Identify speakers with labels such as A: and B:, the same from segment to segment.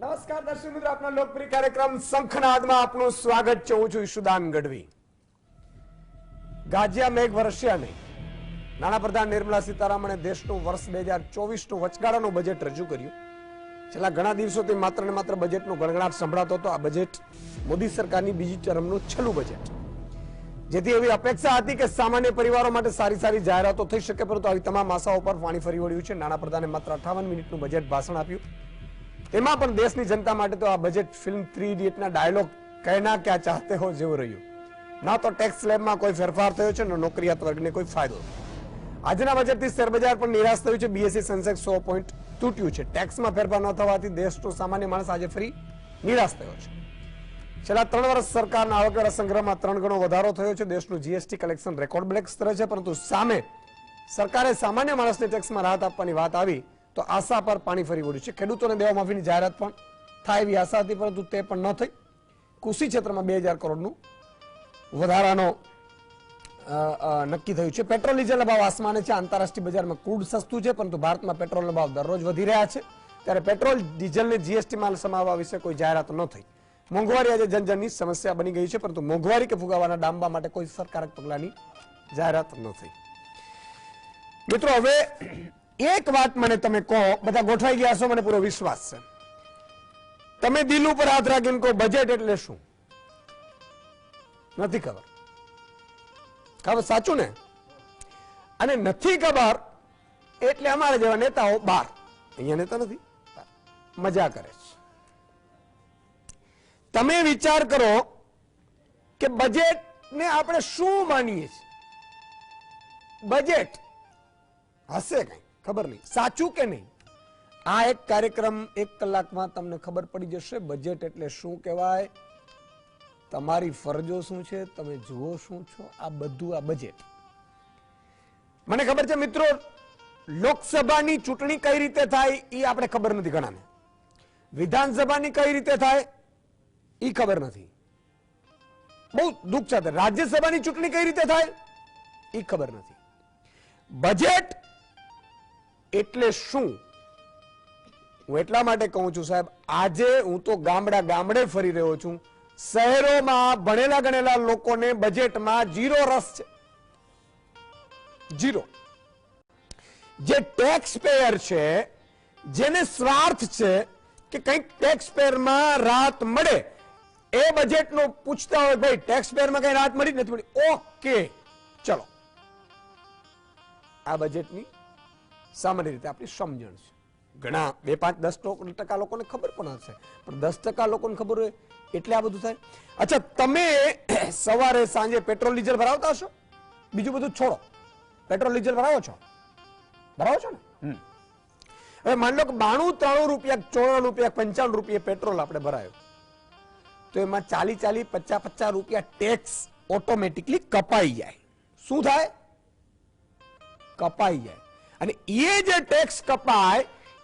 A: નમસ્કાર દર્શક મિત્રો, આપના લોકપ્રિય કાર્યક્રમ શંખનાદમાં આપનું સ્વાગત છે. હું છું ઈશુદાન ગઢવી. ગાજ્યા મેઘ વરસ્યા નહીં. નાણાપ્રધાન નિર્મલા સીતારામણે દેશનું વર્ષ 2024નું વચગાળાનું બજેટ રજૂ કર્યું. છેલ્લા ઘણા દિવસોથી માત્ર ને માત્ર બજેટનો ગણગણાટ સંભળાતો હતો. આ બજેટ મોદી સરકારની બીજી ટર્મનું છેલ્લું બજેટ, જેથી એવી અપેક્ષા હતી કે સામાન્ય પરિવારો માટે સારી સારી જાહેરાતો થઈ શકે, પરંતુ આવી તમામ આશાઓ પર પાણી ફરી વળ્યું છે. નાણાપ્રધાને માત્ર 58 મિનિટનું બજેટ ભાષણ આપ્યું. તેમાં પણ દેશની જનતા માટે તો આ બજેટ ફિલ્મ 3 ઇડિયટના ડાયલોગ કહેના ક્યાં ચાહતે હો જેવું રહ્યું. ના તો ટેક્સ સ્લેબમાં કોઈ ફેરફાર થયો છે, ન નોકરિયાત વર્ગને કોઈ ફાયદો. આજના બજેટથી શેરબજાર પણ નિરાશ થયું છે. બીએસઈ સેન્સેક્સ 100 પોઈન્ટ તૂટ્યું છે. ટેક્સમાં ફેરફાર ન થવાથી દેશનો સામાન્ય માણસ આજે ફરી નિરાશ થયો છે. છેલ્લા 3 વર્ષ સરકારના આવકવેરા સંગ્રહમાં 3 ગણો વધારો થયો છે. દેશનું જીએસટી કલેક્શન રેકોર્ડ બ્રેક સ્તરે છે, પરંતુ સામે સરકારે સામાન્ય માણસને ટેક્સમાં રાહત આપવાની વાત આવી તો આશા પર પાણી ફરી વળ્યું છે. ખેડૂતોને દેવા માફીની જાહેરાત પણ થાય એવી આશા હતી, પરંતુ તે પણ ન થઈ. કૃષિ ક્ષેત્રમાં 2000 કરોડનું વધારાનો નક્કી થયું છે. પેટ્રોલ ડીઝલના ભાવ આસમાને છે. આંતરરાષ્ટ્રીય બજારમાં ક્રૂડ સસ્તું છે, પરંતુ ભારતમાં પેટ્રોલના ભાવ દરરોજ વધી રહ્યા છે. ત્યારે પેટ્રોલ ડીઝલને જીએસટીમાં સમાવવા વિશે કોઈ જાહેરાત ન થઈ. મોંઘવારી આજે જનજનની સમસ્યા બની ગઈ છે, પરંતુ મોંઘવારી કે ફુગાવાના ડામવા માટે કોઈ સરકારક પગલાની જાહેરાત ન થઈ. મિત્રો, હવે એક વાત મને તમે કહો, બધા ગોઠવાઈ ગયા છો, મને પૂરો વિશ્વાસ છે. તમે દિલ ઉપર હાથ રાખીને કહો બજેટ એટલે શું? નથી ખબર. ખબર સાચું ને? અને નથી ખબર એટલે અમારા જેવા નેતાઓ બહાર, અહીંયા નેતા નથી, મજા કરે છે. તમે વિચાર કરો કે બજેટ ને આપણે શું માનીએ છીએ? બજેટ હશે કઈ ખબર નહીં, સાચું કે નહીં. આ એક કાર્યક્રમ 1 કલાકમાં તમને ખબર પડી જશે બજેટ એટલે શું કહેવાય, તમારી ફરજો શું છે, તમે જુઓ શું છો. આ બધું આ બજેટ. મને ખબર છે મિત્રો, લોકસભાની ચૂંટણી કઈ રીતે થાય એ આપણે ખબર નથી ઘણાને. વિધાનસભાની કઈ રીતે થાય એ ખબર નથી. બહુ દુઃખ સાથે રાજ્યસભાની ચૂંટણી કઈ રીતે થાય એ ખબર નથી. બજેટ એટલે શું? હું એટલા માટે કહું છું સાહેબ, આજે હું તો ગામડા ગામડે ફરી રહ્યો છું. શહેરોમાં ભણેલા ગણેલા લોકોને બજેટમાં જીરો રસ છે. જીરો. જે ટેક્સ પેયર છે, જેને સ્વાર્થ છે કે કંઈક ટેક્સ પેયરમાં રાહત મળે, એ બજેટનો પૂછતા હોય ભાઈ ટેક્સ પેયરમાં કઈ રાહત મળી નથી મળી, ઓકે ચલો. આ બજેટની સામાન્ય રીતે આપણી સમજણ છે. ઘણા 2, 5, 10% લોકોને ખબર પણ હશે, પણ 10% લોકોને ખબર હોય એટલે આ બધું થાય. અચ્છા, તમે સવારે સાંજે પેટ્રોલ ડીઝલ ભરાવતા હશો? બીજું બધું છોડો, પેટ્રોલ ડીઝલ ભરાવો છો? ભરાવો છો ને? હવે માની લો કે 92, 93 રૂપિયા, 94 રૂપિયા, 55 રૂપિયા પેટ્રોલ આપણે ભરાયો, તો એમાં 40, 50 રૂપિયા ટેક્સ ઓટોમેટિકલી કપાઈ જાય. શું થાય? કપાઈ જાય. અને એ જે ટેક્સ કપાય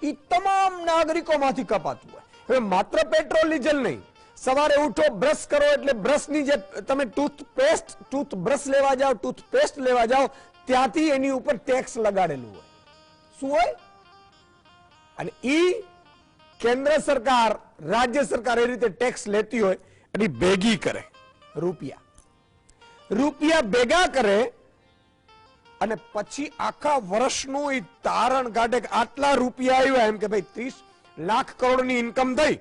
A: એ તમામ નાગરિકોમાંથી કપાતું હોય. હવે માત્ર પેટ્રોલ ડીઝલ નહીં, સવારે ઉઠો બ્રશ કરો એટલે બ્રશની જે તમે ટૂથબ્રશ લેવા જાઓ, ટૂથપેસ્ટ લેવા જાઓ, ત્યાંથી એની ઉપર ટેક્સ લગાડેલું હોય. શું હોય? અને ઈ કેન્દ્ર સરકાર, રાજ્ય સરકાર એ રીતે ટેક્સ લેતી હોય અને ભેગી કરે રૂપિયા ભેગા કરે અને પછી આખા વર્ષનું એ તારણ કાઢે કે આટલા રૂપિયા આવ્યા, એમ કે ભાઈ 30 લાખ કરોડની ઇન્કમ થઈ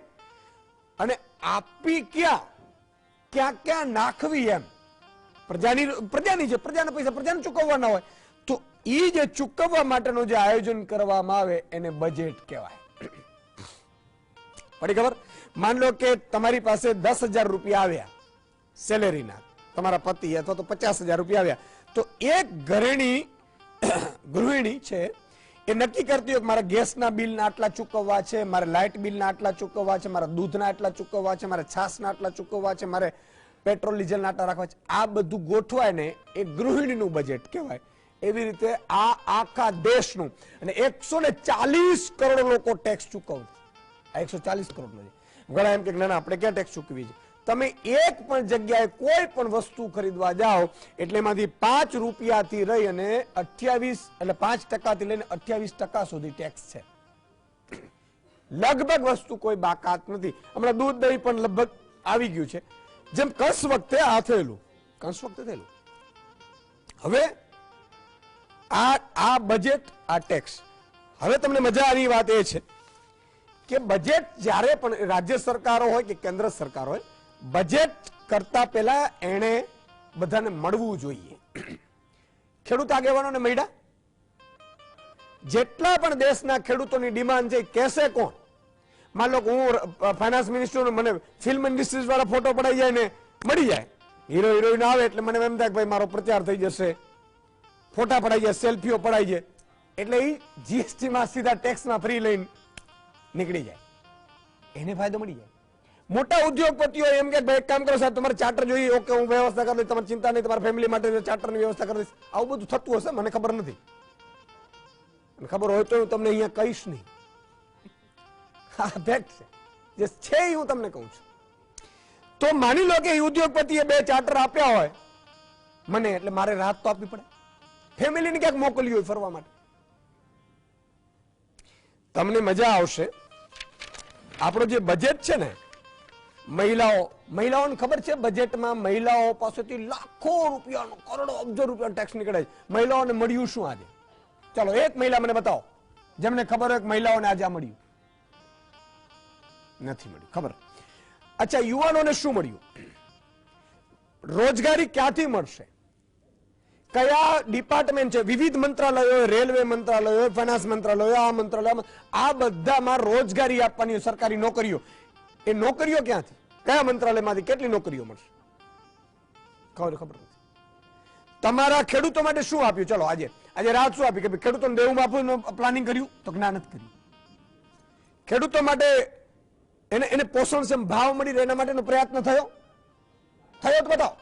A: અને આપી ક્યાં નાખવી, એમ પ્રજાની છે, પ્રજાના પૈસા પ્રજાને ચૂકવવાના હોય. તો એ જે ચૂકવવા માટેનું જે આયોજન કરવામાં આવે એને બજેટ કહેવાય. પડી ખબર? માન લો કે તમારી પાસે 10,000 રૂપિયા આવ્યા સેલેરીના, તમારા પતિ અથવા તો 50,000 રૂપિયા આવ્યા, તો એક ગૃહિણી છે એ નક્કી કરતી હોય કે મારા ગેસના બિલના આટલા ચૂકવવા છે, મારે લાઇટ બિલના આટલા ચૂકવવા છે, મારા દૂધના આટલા ચૂકવવા છે, મારે છાસના આટલા ચૂકવવા છે, મારે પેટ્રોલ ડીઝલના આટલા રાખવા છે. આ બધું ગોઠવાય ને એ ગૃહિણીનું બજેટ કહેવાય. એવી રીતે આ આખા દેશનું, અને 140 કરોડ લોકો ટેક્સ ચૂકવશે. આ 140 કરોડ નથી. ઘણા એમ કે ના આપણે ક્યાં ટેક્સ ચૂકવી છે? તમે એક પણ જગ્યાએ કોઈ પણ વસ્તુ ખરીદવા જાઓ એટલે એમાંથી 5 રૂપિયાથી રહી અને 28 એટલે 5% થી લઈને 28% સુધી ટેક્સ છે. લગભગ વસ્તુ કોઈ બાકાત નથી. હમણાં દૂધ દહીં પણ લગભગ આવી ગયું છે, જેમ કસ વખતે આ થયેલું, કંસ વખતે થયેલું. હવે આ બજેટ, આ ટેક્સ, હવે તમને મજા આવી વાત એ છે કે બજેટ જ્યારે પણ રાજ્ય સરકારો હોય કે કેન્દ્ર સરકાર હોય, બજેટ કરતા પહેલા એને બધાને મળવું જોઈએ. ખેડૂત આગેવાનોને મળ્યા, જેટલા પણ દેશના ખેડૂતોની ડિમાન્ડ છે કહેશે કોણ? માન લો હું ફાઇનાન્સ મિનિસ્ટર, મને ફિલ્મ ઇન્ડસ્ટ્રીઝ વાળા ફોટો પડાઈ જાય ને મળી જાય, હીરો હિરોઈન આવે એટલે મને એમ થાય કે ભાઈ મારો પ્રચાર થઈ જશે, ફોટા પડાઈ જાય, સેલ્ફીઓ પડાઈ જાય, એટલે એ જીએસટી માં સીધા ટેક્સમાં ફ્રી લઈને નીકળી જાય, એને ફાયદો મળી જાય. મોટા ઉદ્યોગપતિઓ એમ કે ભાઈ એક કામ કરો સાહેબ, તમારે ચાર્ટર જોઈએ, ઓકે હું વ્યવસ્થા કરી દઈશ, તમારી ચિંતા નહીં, તમારા ફેમિલી માટે ચાર્ટરની વ્યવસ્થા કરી દઈશ. આવું બધું થતું હશે, મને ખબર નથી, ખબર હોય તો હું તમને અહીંયા કહીશ નહીં. હા ફેક્ટ છે, જે છે એ હું તમને કહું છું. તો માની લો કે એ ઉદ્યોગપતિએ 2 ચાર્ટર આપ્યા હોય મને, એટલે મારે રાહત તો આપવી પડે, ફેમિલીને ક્યાંક મોકલ્યું હોય ફરવા માટે. તમને મજા આવશે, આપણો જે બજેટ છે ને, મહિલાઓને ખબર છે બજેટમાં મહિલાઓ પાસેથી લાખો રૂપિયાનો, કરોડો અબજો રૂપિયાનો ટેક્સ નીકળે છે. મહિલાઓને મળ્યું શું આજે? ચાલો એક મહિલા મને બતાવો જેમને ખબર હોય કે મહિલાઓને આજે આ મળ્યું. નથી મળ્યું, ખબર. અચ્છા, યુવાનોને શું મળ્યું? રોજગારી ક્યાંથી મળશે? કયા ડિપાર્ટમેન્ટ છે? વિવિધ મંત્રાલયો, રેલવે મંત્રાલયો, ફાઇનાન્સ મંત્રાલયો, આ મંત્રાલય, આ બધામાં રોજગારી આપવાની સરકારી નોકરીઓ. એ નોકરીઓ ક્યાંથી, કયા મંત્રાલયમાંથી કેટલી નોકરીઓ મળશે? ખબર નથી. તમારા ખેડૂતો માટે શું આપ્યું? ચલો આજે રાત શું આપી કે ખેડૂતોને દેવું આપવું પ્લાનિંગ કર્યું? તો જ્ઞાન નથી કર્યું. ખેડૂતો માટે એને પોષણક્ષમ ભાવ મળી રહે એના માટેનો પ્રયત્ન થયો તો બતાવો.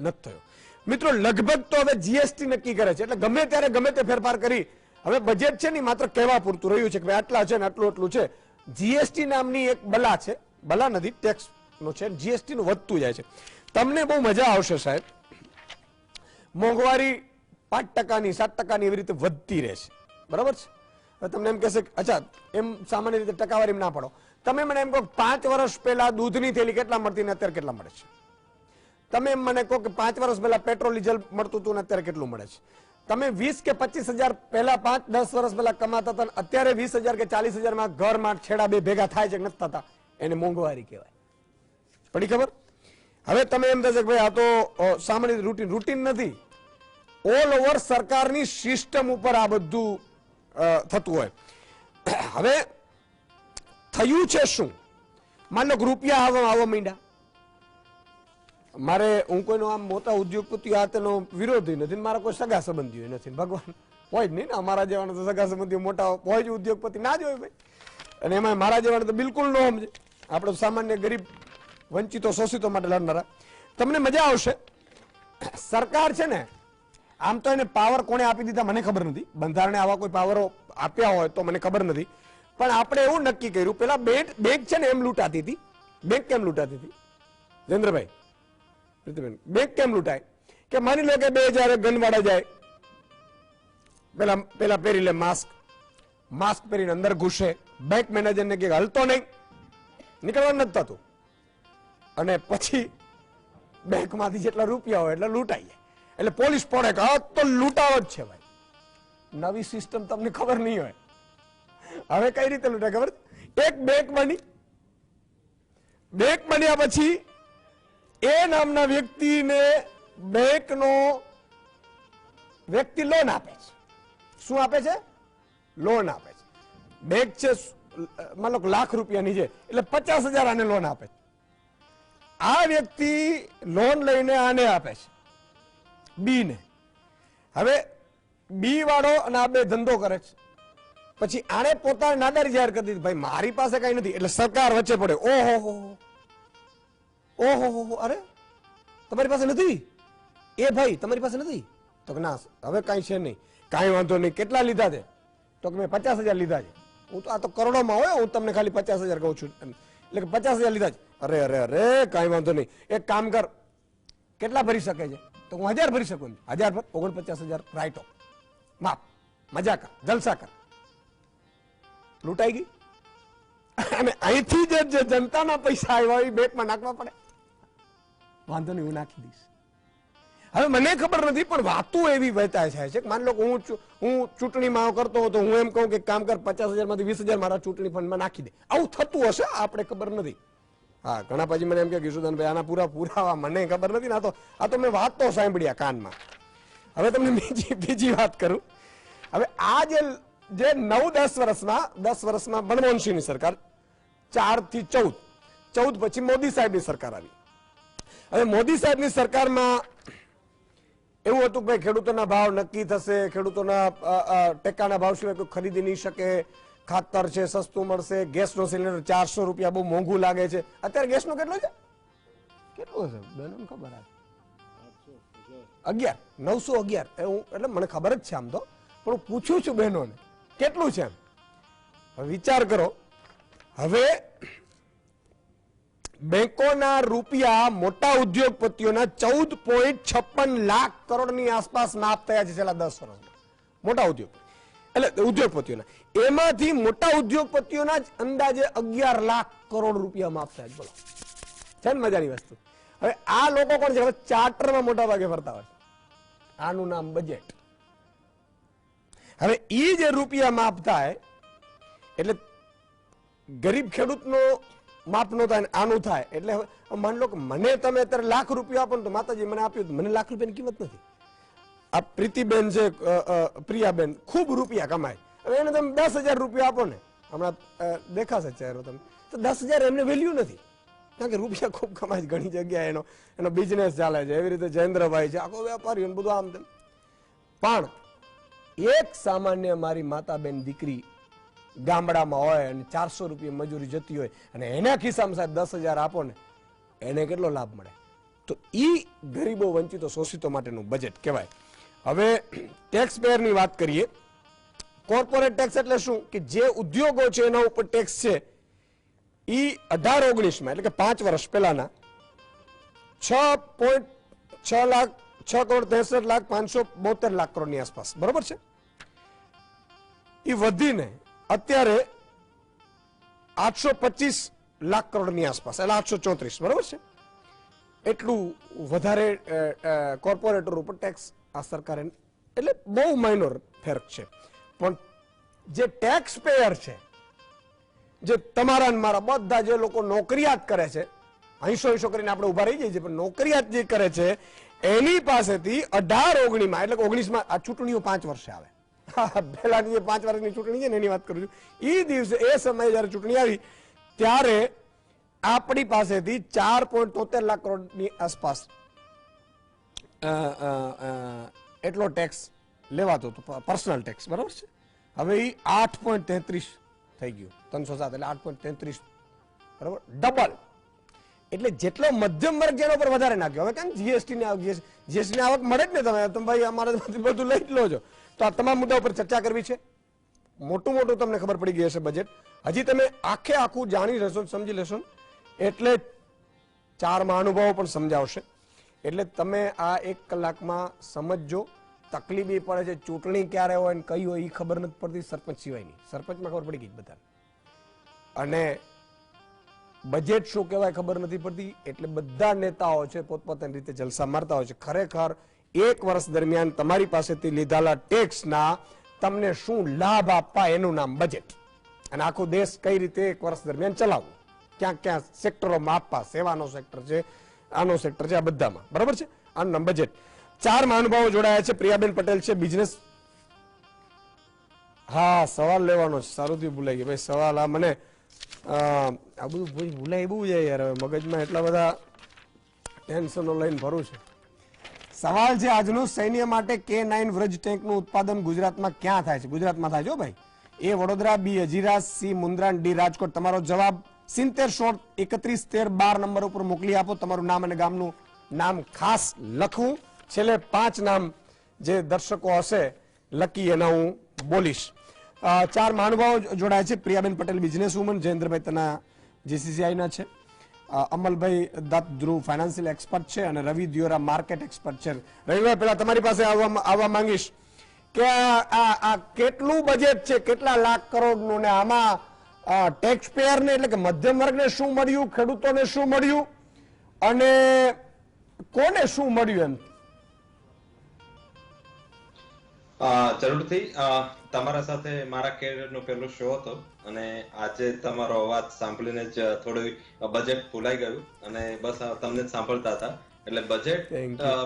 A: નથી થયો. મિત્રો લગભગ તો હવે જીએસટી નક્કી કરે છે, એટલે ગમે ત્યારે ગમે તે ફેરફાર કરી હવે બજેટ છે ને માત્ર કહેવા પૂરતું રહ્યું છે કે ભાઈ આટલા છે ને આટલું છે. જીએસટી નામની એક બલા છે, બલા નથી, ટેક્સ નો છે, જીએસટી નું વધતું જાય છે. તમને બહુ મજા આવશે સાહેબ, મોંઘવારી 5%ની 7%ની એવી રીતે વધતી રહે છે, બરાબર છે. તમને એમ કહેશે અચ્છા એમ સામાન્ય રીતે ટકાવારી ના પડો. તમે મને એમ કહો 5 વર્ષ પહેલા દૂધની થેલી કેટલા મળતી ને અત્યારે કેટલા મળે છે? તમે એમ મને કહો કે 5 વર્ષ પહેલા પેટ્રોલ ડીઝલ મળતું હતું ને અત્યારે કેટલું મળે છે? તમે 20 કે 25 હજાર પહેલા 5-10 વર્ષ પહેલા કમાતા હતા, અત્યારે 20 હજાર કે 40 હજારમાં ઘરમાં છેડા બે ભેગા થાય છે કે નથી થતા? એને મોંઘવારી કહેવાય. પડી ખબર? હવે તમે એમ થશે કે ભાઈ આ તો સામાન્ય રૂટીન નથી. ઓલ ઓવર સરકારની સિસ્ટમ ઉપર આ બધું થતું હોય. હવે થયું છે શું? માન લો રૂપિયા આવવા માંડ્યા. મારે હું કોઈનો આમ મોટા ઉદ્યોગપતિઓ હાથેનો વિરોધી નથી, મારા કોઈ સગા સંબંધીઓ નથી, ભગવાન હોય જ નહીં ને. અમારા જેવાના તો સગા સંબંધીઓ મોટા હોય જ, ઉદ્યોગપતિ ના જ હોય ભાઈ. અને એમાં મારા જેવાના તો બિલકુલ ન સમજે. આપણે સામાન્ય ગરીબ વંચિતો શોષિતો માટે લડનારા. તમને મજા આવશે, સરકાર છે ને આમ તો એને પાવર કોને આપી દીધા મને ખબર નથી, બંધારણે આવા કોઈ પાવરો આપ્યા હોય તો મને ખબર નથી. પણ આપણે એવું નક્કી કર્યું, પેલા બેંક છે ને એમ લૂંટાતી હતી. બેંક કેમ લૂંટાતી હતી જયેન્દ્રભાઈ, બેંક કેમ લૂંટાય? કે માની લો કે 2000 ગનવાડા જાય, પેલા પહેરી લે માસ્ક પહેરીને અંદર ઘૂસે, બેંક મેનેજરને કે હલતો નહીં, નીકળવા નથી થતું, અને પછી બેંકમાંથી જેટલા રૂપિયા હોય એટલે લૂંટાઈ જાય. એટલે પોલીસ પડે કે આ તો લૂંટાવો જ છે ભાઈ. નવી સિસ્ટમ તમને ખબર નહીં હોય. હવે કઈ રીતે લૂંટાય ખબર? એક બેંક બન્યા પછી એ નામના વ્યક્તિને બેંકનો વ્યક્તિ લોન આપે છે. શું આપે છે? લોન આપે છે. બેંક છે માનો લાખ રૂપિયાની છે, એટલે 50,000 આને લોન આપે છે. આ વ્યક્તિ લોન લઈને આને આપે છે, બી ને. હવે બી વાળો અને આ બે ધંધો કરે છે. પછી આને પોતાને નાદારી જાહેર કરી દીધી, ભાઈ મારી પાસે કઈ નથી. એટલે સરકાર વચ્ચે પડે, ઓહો, અરે તમારી પાસે નથી? એ ભાઈ તમારી પાસે નથી? તો ના હવે કઈ છે નહીં. કાંઈ વાંધો નહીં, કેટલા લીધા છે? તો કે મેં 50,000 લીધા છે. હું તો આ તો કરોડોમાં હોય, હું તમને ખાલી 50,000 કહું છું. એટલે કે 50,000 લીધા છે. અરે કાંઈ વાંધો નહીં, એક કામ કર, કેટલા ભરી શકે છે? તો હું 1000 ભરી શકું. 1000 પર 49,000 રાઈટ ઓફ, માપ, મજા કર, જલસા કર. લૂંટાઈ ગઈ. અને અહીંથી જે જનતાના પૈસા આવ્યા એ બેંકમાં નાખવા પડે. વાંધો નહીં, હું નાખી દઈશ. હવે મને ખબર નથી, પણ વાતો એવી વહેતા થાય છે. માની લો કે હું ચૂંટણીમાં કરતો હતો, હું એમ કહું કે કામ કર 50,000 માંથી 20,000 મારા ચૂંટણી ફંડમાં નાખી દે. આવું થતું હશે, આપણે ખબર નથી. હા, ઘણા પછી મને એમ કે કિશોરદાનભાઈ આના પૂરા પુરાવા મને ખબર નથી. આ તો મેં વાત તો સાંભળ્યા કાનમાં. હવે તમને બીજી વાત કરું. હવે આ જે 10 વર્ષમાં મનમોહનસિંહની સરકાર, 4 થી 14 પછી મોદી સાહેબની સરકાર આવી. હવે મોદી સાહેબની સરકારમાં એવું હતું કે ભાઈ ખેડૂતોના ભાવ નક્કી થશે, ખેડૂતોના ટેકાના ભાવ સિવાય કોઈ ખરીદી નહીં શકે, ખાતર છે સસ્તું મળશે, ગેસનો સિલિન્ડર 400 રૂપિયા બહુ મોંઘું લાગે છે. અત્યારે ગેસનો કેટલો છે? કેટલો છે બેનોને ખબર? 911. એટલે મને ખબર જ છે આમ તો, પણ હું પૂછું છું બહેનોને કેટલું છે એમ. હવે વિચાર કરો. હવે બેંકોના રૂપિયા મોટા ઉદ્યોગપતિઓના 14.56 લાખ કરોડની આસપાસ માફ થયા છે છેલ્લા 10 વર્ષમાં. મોટા ઉદ્યોગપતિઓના, એમાંથી મોટા ઉદ્યોગપતિઓના જ અંદાજે 11 લાખ કરોડ રૂપિયા માફ થયા. બોલો, છે ને મજાની વસ્તુ. હવે આ લોકો કોણ છે? હવે ચાર્ટરમાં મોટા ભાગે ફરતા હોય. આનું નામ બજેટ. હવે ઈ જે રૂપિયા માફ થાય એટલે ગરીબ ખેડૂતનો માફ નો થાય, આનું થાય. એટલે માની લો કે મને તમે અત્યારે લાખ રૂપિયા આપો ને, તો માતાજી મને આપ્યું, મને લાખ રૂપિયાની કિંમત નથી. આ પ્રીતિબેન છે, પ્રિયાબેન ખૂબ રૂપિયા કમાય, હવે એને તમે 10,000 રૂપિયા આપો ને, હમણાં દેખાશે ચહેરો તમે, તો 10,000 એમને વેલ્યુ નથી, કારણ કે રૂપિયા ખૂબ કમાય. ઘણી જગ્યાએ એનો બિઝનેસ ચાલે છે. એવી રીતે જયેન્દ્રભાઈ છે, આખો વેપારી બધું આમ તેમ. પણ એક સામાન્ય મારી માતા બેન દીકરી ગામડામાં હોય અને 400 રૂપિયા મજૂરી જતી હોય અને એના ખિસ્સામાં સાહેબ 10,000 આપો ને, એને કેટલો લાભ મળે? તો ઈ ગરીબો, વંચિતો, શોષિતો માટેનું બજેટ કહેવાય. હવે ટેક્સ પેયરની વાત કરીએ. કોર્પોરેટ ટેક્સ એટલે શું? કે જે ઉદ્યોગો છે એના ઉપર ટેક્સ છે ઈ 18-19 એટલે કે 5 વર્ષ પહેલાના 6.63 કરોડની આસપાસ, બરોબર છે? એ વધીને અત્યારે 825 લાખ કરોડની આસપાસ, એટલે 834, બરોબર છે? એટલું વધારે કોર્પોરેટર ઉપર ટેક્સ આ સરકારે, એટલે બહુ માઇનોર ફેરક છે. પણ જે ટેક્સ પેયર છે, જે તમારા મારા બધા જે લોકો નોકરિયાત કરે છે, 80 કરીને આપણે ઉભા રહી જઈએ છીએ, પણ નોકરિયાત જે કરે છે એની પાસેથી 18-19 એટલે કે 19માં આ ચૂંટણીઓ 5 વર્ષે આવે. પહેલાની જે 5 વર્ષની ચૂંટણી છે ને એની વાત કરું છું. એ દિવસે, એ સમયે જયારે ચૂંટણી આવી ત્યારે આપણી પાસેથી 4.73 લાખ કરોડની આસપાસ એટલો ટેક્સ લેવાતો હતો, પર્સનલ ટેક્સ, બરોબર છે? હવે એ 8.33 થઈ ગયું, 307 એટલે 8.33, બરોબર, ડબલ. એટલે જેટલો મધ્યમ વર્ગ જેના પર વધારે નાખ્યો. હવે કેમ જીએસટી ની આવક મળે જ ને, તમે ભાઈ અમારાથી બધું લઈ જ લો છો. તો આ તમામ મુદ્દા ઉપર ચર્ચા કરવી છે. મોટું તમને ખબર પડી ગઈ હશે બજેટ. હજી તમે આખું જાણી લેશો, સમજી લેશો, એટલે 4 મહાનુભાવો પણ સમજાવશે. એટલે તમે આ 1 કલાકમાં સમજજો. તકલીફ એ પડે છે, ચૂંટણી ક્યારે હોય ને કઈ હોય એ ખબર નથી પડતી, સરપંચ સિવાયની. સરપંચમાં ખબર પડી ગઈ બધા, અને બજેટ શું કહેવાય ખબર નથી પડતી. એટલે બધા નેતાઓ છે પોતપોતાની રીતે જલસા મારતા હોય છે. ખરેખર 1 વર્ષ દરમિયાન તમારી પાસેથી લીધેલા ટેક્સના તમને શું લાભ આપવા, એનું નામ બજેટ. અને આખો દેશ કઈ રીતે 1 વર્ષ દરમિયાન ચલાવવું, ક્યાં સેક્ટરોમાં આપવા, સેવાનો સેક્ટર છે, આનો સેક્ટર છે, આ બધામાં, બરાબર છે? આનું નામ બજેટ. 4 મહાનુભાવો જોડાયા છે. પ્રિયાબેન પટેલ છે, બિઝનેસ. હા, સવાલ લેવાનો છે, સારુંથી ભૂલાઈ ગયું ભાઈ સવાલ. આ મને આ બધું ભૂલાય બહુ જાય યાર, મગજમાં એટલા બધા ટેન્શનો લઈને ભરું છે. સવાલ છે આજનો, સૈન્ય માટે K9 વ્રજ ટેન્કનું ઉત્પાદન ગુજરાતમાં ક્યાં થાય છે? ગુજરાતમાં થાય છે ભાઈ. એ વડોદરા, બી અજીરા, સી મુન્દ્રા, ડી રાજકોટ. તમારો જવાબ 70 31 13 12 નંબર ઉપર મોકલી આપો. તમારું નામ અને ગામનું નામ ખાસ લખવું. છેલ્લે 5 નામ જે દર્શકો હશે લકી એના હું બોલીશ. 4 મહાનુભાવો જોડાયા છે. પ્રિયાબેન પટેલ બિઝનેસ વુમન, જયેન્દ્રભાઈ તના જીસીસીઆઈના છે, અમલભાઈ દત્ત ધ્રુવ ફાઇનાન્શિયલ એક્સપર્ટ છે, અને રવિ દિયોરા માર્કેટ એક્સપર્ટ છે. રવિભાઈ, પહેલા તમારી પાસે આવવા માંગીશ કે આ કેટલું બજેટ છે, કેટલા લાખ કરોડનું, ને આમાં ટેક્સ પેયર ને એટલે કે મધ્યમ વર્ગને શું મળ્યું, ખેડૂતોને શું મળ્યું અને કોને શું મળ્યું? એમ
B: જરૂરથી તમારા સાથે મારા કેરિયરનો પહેલો શો હતો અને આજે તમારો અવાજ સાંભળીને જ થોડું બજેટ ભૂલાઈ ગયું અને બસ તમને જ સાંભળતા હતા. એટલે બજેટ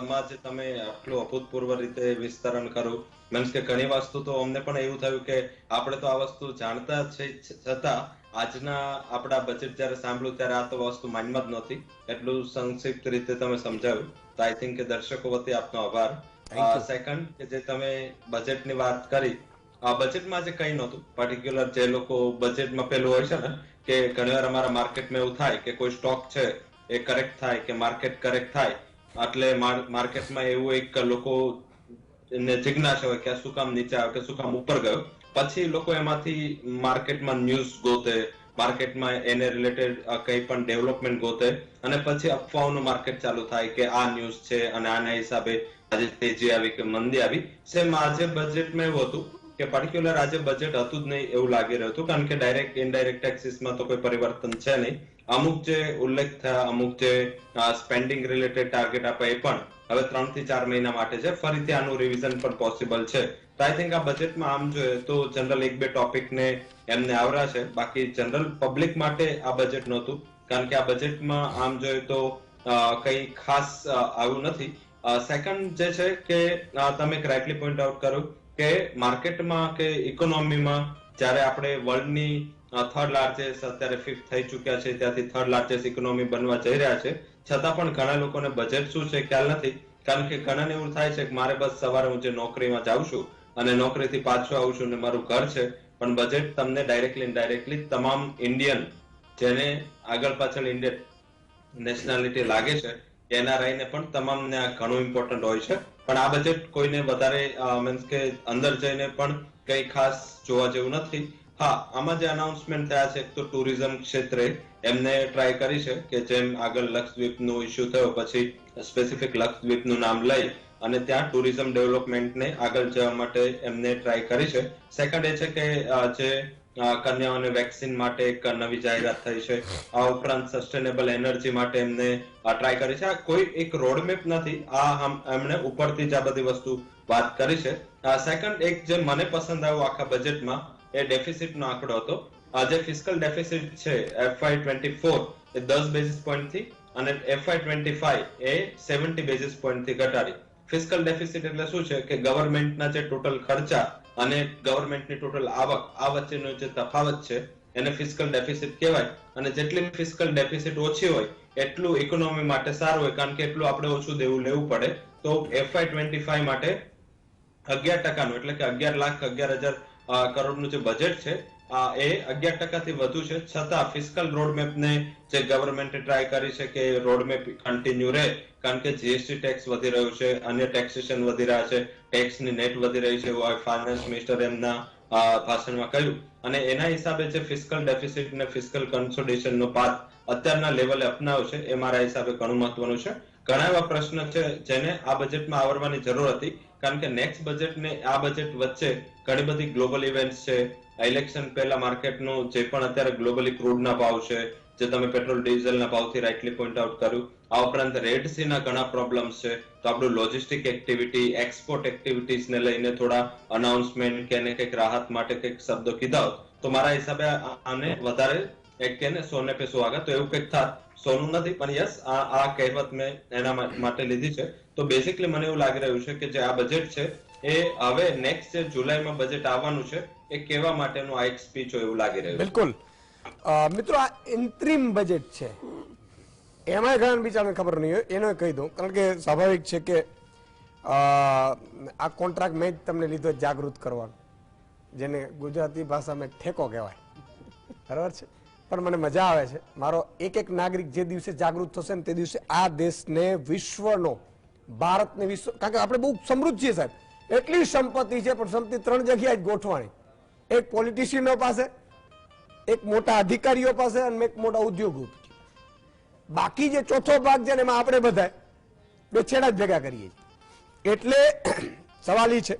B: માં જે તમે આટલું અભૂતપૂર્વ રીતે વિસ્તરણ કર્યું, મીન્સ કે ઘણી વસ્તુ તો અમને પણ એવું થયું કે આપણે તો આ વસ્તુ જાણતા છે, છતાં આજના આપણા બજેટ જયારે સાંભળ્યું ત્યારે આ તો વસ્તુ માન્યમાં જ નહોતી. એટલું સંક્ષિપ્ત રીતે તમે સમજાવ્યું, તો આઈ થિંક કે દર્શકો વતી આપનો આભાર. સેકન્ડ કે જે તમે બજેટની વાત કરી, બજેટમાં જે કઈ નહોતું પર્ટિક્યુલર, જે લોકો બજેટમાં પેલું હોય છે ને કે ઘણીવાર અમારા માર્કેટમાં એવું થાય કે કોઈ સ્ટોક છે એ કરેક્ટ થાય કે માર્કેટ કરેક્ટ થાય એટલે માર્કેટમાં એવું એક લોકો જિજ્ઞાસા હોય કે શું કામ નીચે આવે કે શું કામ ઉપર ગયો, પછી લોકો એમાંથી માર્કેટમાં ન્યૂઝ ગોતે, માર્કેટમાં એને રિલેટેડ કંઈ પણ ડેવલપમેન્ટ ગોતે અને પછી અફવાઓનું માર્કેટ ચાલુ થાય કે આ ન્યૂઝ છે અને આના હિસાબે આજે તેજી આવી કે મંદી આવી. સેમ આજે બજેટમાં એવું હતું કે પર્ટિક્યુલર આજે બજેટ હતું જ નહીં એવું લાગી રહ્યું હતું, કારણ કે ડાયરેક્ટ ઇનડાયરેક્ટ ટેક્સીસમાં તો કોઈ પરિવર્તન છે નહીં. અમુક જે ઉલ્લેખ થયા, અમુક જે સ્પેન્ડિંગ રિલેટેડ ટાર્ગેટ આપે એ પણ હવે 3 થી 4 મહિના માટે છે. ફરીથી આનું રિવિઝન પણ પોસિબલ છે. તો આઈ થિંક આ બજેટમાં આમ જોઈએ તો જનરલ 1-2 ટોપિકને એમને આવરા છે, બાકી જનરલ પબ્લિક માટે આ બજેટ નહોતું, કારણ કે આ બજેટમાં આમ જોઈએ તો કઈ ખાસ આવ્યું નથી. સેકન્ડ જે છે કે તમે રાઇટલી પોઈન્ટ આઉટ કર્યું કે માર્કેટમાં કે ઇકોનોમીમાં જ્યારે આપણે વર્લ્ડની થર્ડ લાર્જેસ્ટ અત્યારે 5th થઈ ચુક્યા છે, ત્યાંથી થર્ડ લાર્જેસ્ટ ઇકોનોમી બનવા જઈ રહ્યા છે, છતાં પણ ઘણા લોકોને બજેટ શું છે ખ્યાલ નથી. કારણ કે ઘણાને એવું થાય છે કે મારે બસ સવારે હું જે નોકરીમાં જાઉં છું અને નોકરીથી પાછો આવું છું અને મારું ઘર છે, પણ બજેટ તમને ડાયરેક્ટલી ઇનડાયરેક્ટલી તમામ ઇન્ડિયન જેને આગળ પાછળ ઇન્ડિયન નેશનાલિટી લાગે છે એના રહીને પણ તમામને આ ઘણું ઇમ્પોર્ટન્ટ હોય છે. પણ આ બજેટ કોઈને વધારે મીન્સ કે અંદર જઈને પણ કઈ ખાસ જોવા જેવું નથી. હા, આમાં જે અનાઉન્સમેન્ટ થયા છે તો ટુરિઝમ ક્ષેત્રે એમને ટ્રાય કરી છે કે જેમ આગળ લક્ષદ્વીપનો ઇસ્યુ થયો પછી સ્પેસિફિક લક્ષદ્વીપનું નામ લઈ અને ત્યાં ટુરિઝમ ડેવલપમેન્ટને આગળ જવા માટે એમને ટ્રાય કરી છે. સેકન્ડ એ છે કે જે કન્યાઓને વેક્સિન માટે એક નવી જાહેરાત થઈ છે. આ ઉપરાંત સસ્ટેનેબલ એનર્જી માટે એમને ટ્રાય કરી છે. આ કોઈ એક રોડમેપ નથી, આ એમણે ઉપરથી જ આ બધી વસ્તુ વાત કરી છે. સેકન્ડ એક જે મને પસંદ આવ્યો આખા બજેટમાં એ ડેફિસિટનો આંકડો હતો. જે ફિસ્કલ ડેફિસિટ છે FY24 એ 10 બેઝિસ પોઈન્ટથી અને FY25 એ 70 બેઝિસ પોઈન્ટથી ઘટાડી. ફિસ્કલ ડેફિસિટ એટલે શું છે કે ગવર્મેન્ટના જે ટોટલ ખર્ચા અને ગવર્મેન્ટની ટોટલ આવક આ વચ્ચેનો જે તફાવત છે એને ફિસ્કલ ડેફિસિટ કહેવાય. અને જેટલી ફિસ્કલ ડેફિસિટ ઓછી હોય એટલું ઇકોનોમી માટે સારું હોય, કારણ કે એટલું આપણે ઓછું દેવું લેવું પડે. તો FY25 માટે 11% એટલે કે 11,11,000 કરોડનું જે બજેટ છે એ 11% વધુ છે. છતાં ફિસ્કલ રોડમેપને જે ગવર્મેન્ટે ટ્રાય કરી છે કે રોડમેપ કન્ટિન્યુ રહે, કારણ કે જીએસટી ટેક્સ વધી રહ્યું છે, અન્ય ટેક્સેશન વધી રહ્યા છે, ટેક્સની નેટ વધી રહી છે, એવું ફાઇનાન્સ મિનિસ્ટર એમના ભાષણમાં કહ્યું. અને એના હિસાબે જે ફિસ્કલ ડેફિસિટ અને ફિસ્કલ કન્સોલિડેશનનો પાથ અત્યારના લેવલે અપનાવ્યો છે એ મારા હિસાબે ઘણું મહત્વનું છે. ઘણા એવા પ્રશ્ન છે જેને આ બજેટમાં આવરવાની જરૂર હતી, કારણ કે નેક્સ્ટ બજેટ ને આ બજેટ વચ્ચે ઘણી બધી ગ્લોબલ ઇવેન્ટ્સ છે. ઇલેક્શન પહેલા માર્કેટનું જે પણ અત્યારે ગ્લોબલી ક્રૂડના ભાવ છે, જે તમે પેટ્રોલ ડીઝલના ભાવથી રાઇટલી પોઈન્ટ આઉટ કર્યું, આ ઉપરાંત રેડ સીના ઘણા પ્રોબ્લેમ્સ છે. તો આપણું લોજિસ્ટિક એક્ટિવિટી, એક્સપોર્ટ એક્ટિવિટીઝને લઈને થોડા અનાઉન્સમેન્ટ કે કંઈક રાહત માટે કંઈક શબ્દો કીધા હોત તો મારા હિસાબે આને વધારે એક કે સોને પે સુહાગા તો એવું કંઈક થાત. સોનું નથી, પણ યસ આ કહેવત મેં એના માટે લીધી છે. તો બેઝિકલી મને એવું લાગી રહ્યું છે કે જે આ બજેટ છે એ હવે નેક્સ્ટ જે જુલાઈમાં બજેટ આવવાનું છે એ કહેવા માટેનું આ એક સ્પીચ હોય એવું લાગી રહ્યું છે.
A: બિલકુલ. મિત્રો, આ ઇન્ટ્રીમ બજેટ છે, એમાં ઘણા બિચારાને ખબર નહીં હોય, એનો કહી દઉં, કારણ કે સ્વાભાવિક છે કે આ કોન્ટ્રાક્ટ મેં જ તમને લીધો જાગૃત કરવાનો, જેને ગુજરાતી ભાષામાં ઠેકો કહેવાય, બરાબર છે. પણ મને મજા આવે છે, મારો એક એક નાગરિક જે દિવસે જાગૃત થશે ને તે દિવસે આ દેશને વિશ્વનો, ભારતને વિશ્વ, કારણ કે આપણે બહુ સમૃદ્ધ છીએ સાહેબ, એટલી સંપત્તિ છે, પણ સંપત્તિ 3 જગ્યાએ જ ગોઠવાણી. એક પોલિટિશિયનો પાસે, એક મોટા અધિકારીઓ પાસે અને એક મોટા ઉદ્યોગો. બાકી જે ચોથો ભાગ છે ને એમાં આપણે બધા બે છેડા જ ભેગા કરીએ છીએ. એટલે સવાલ એ છે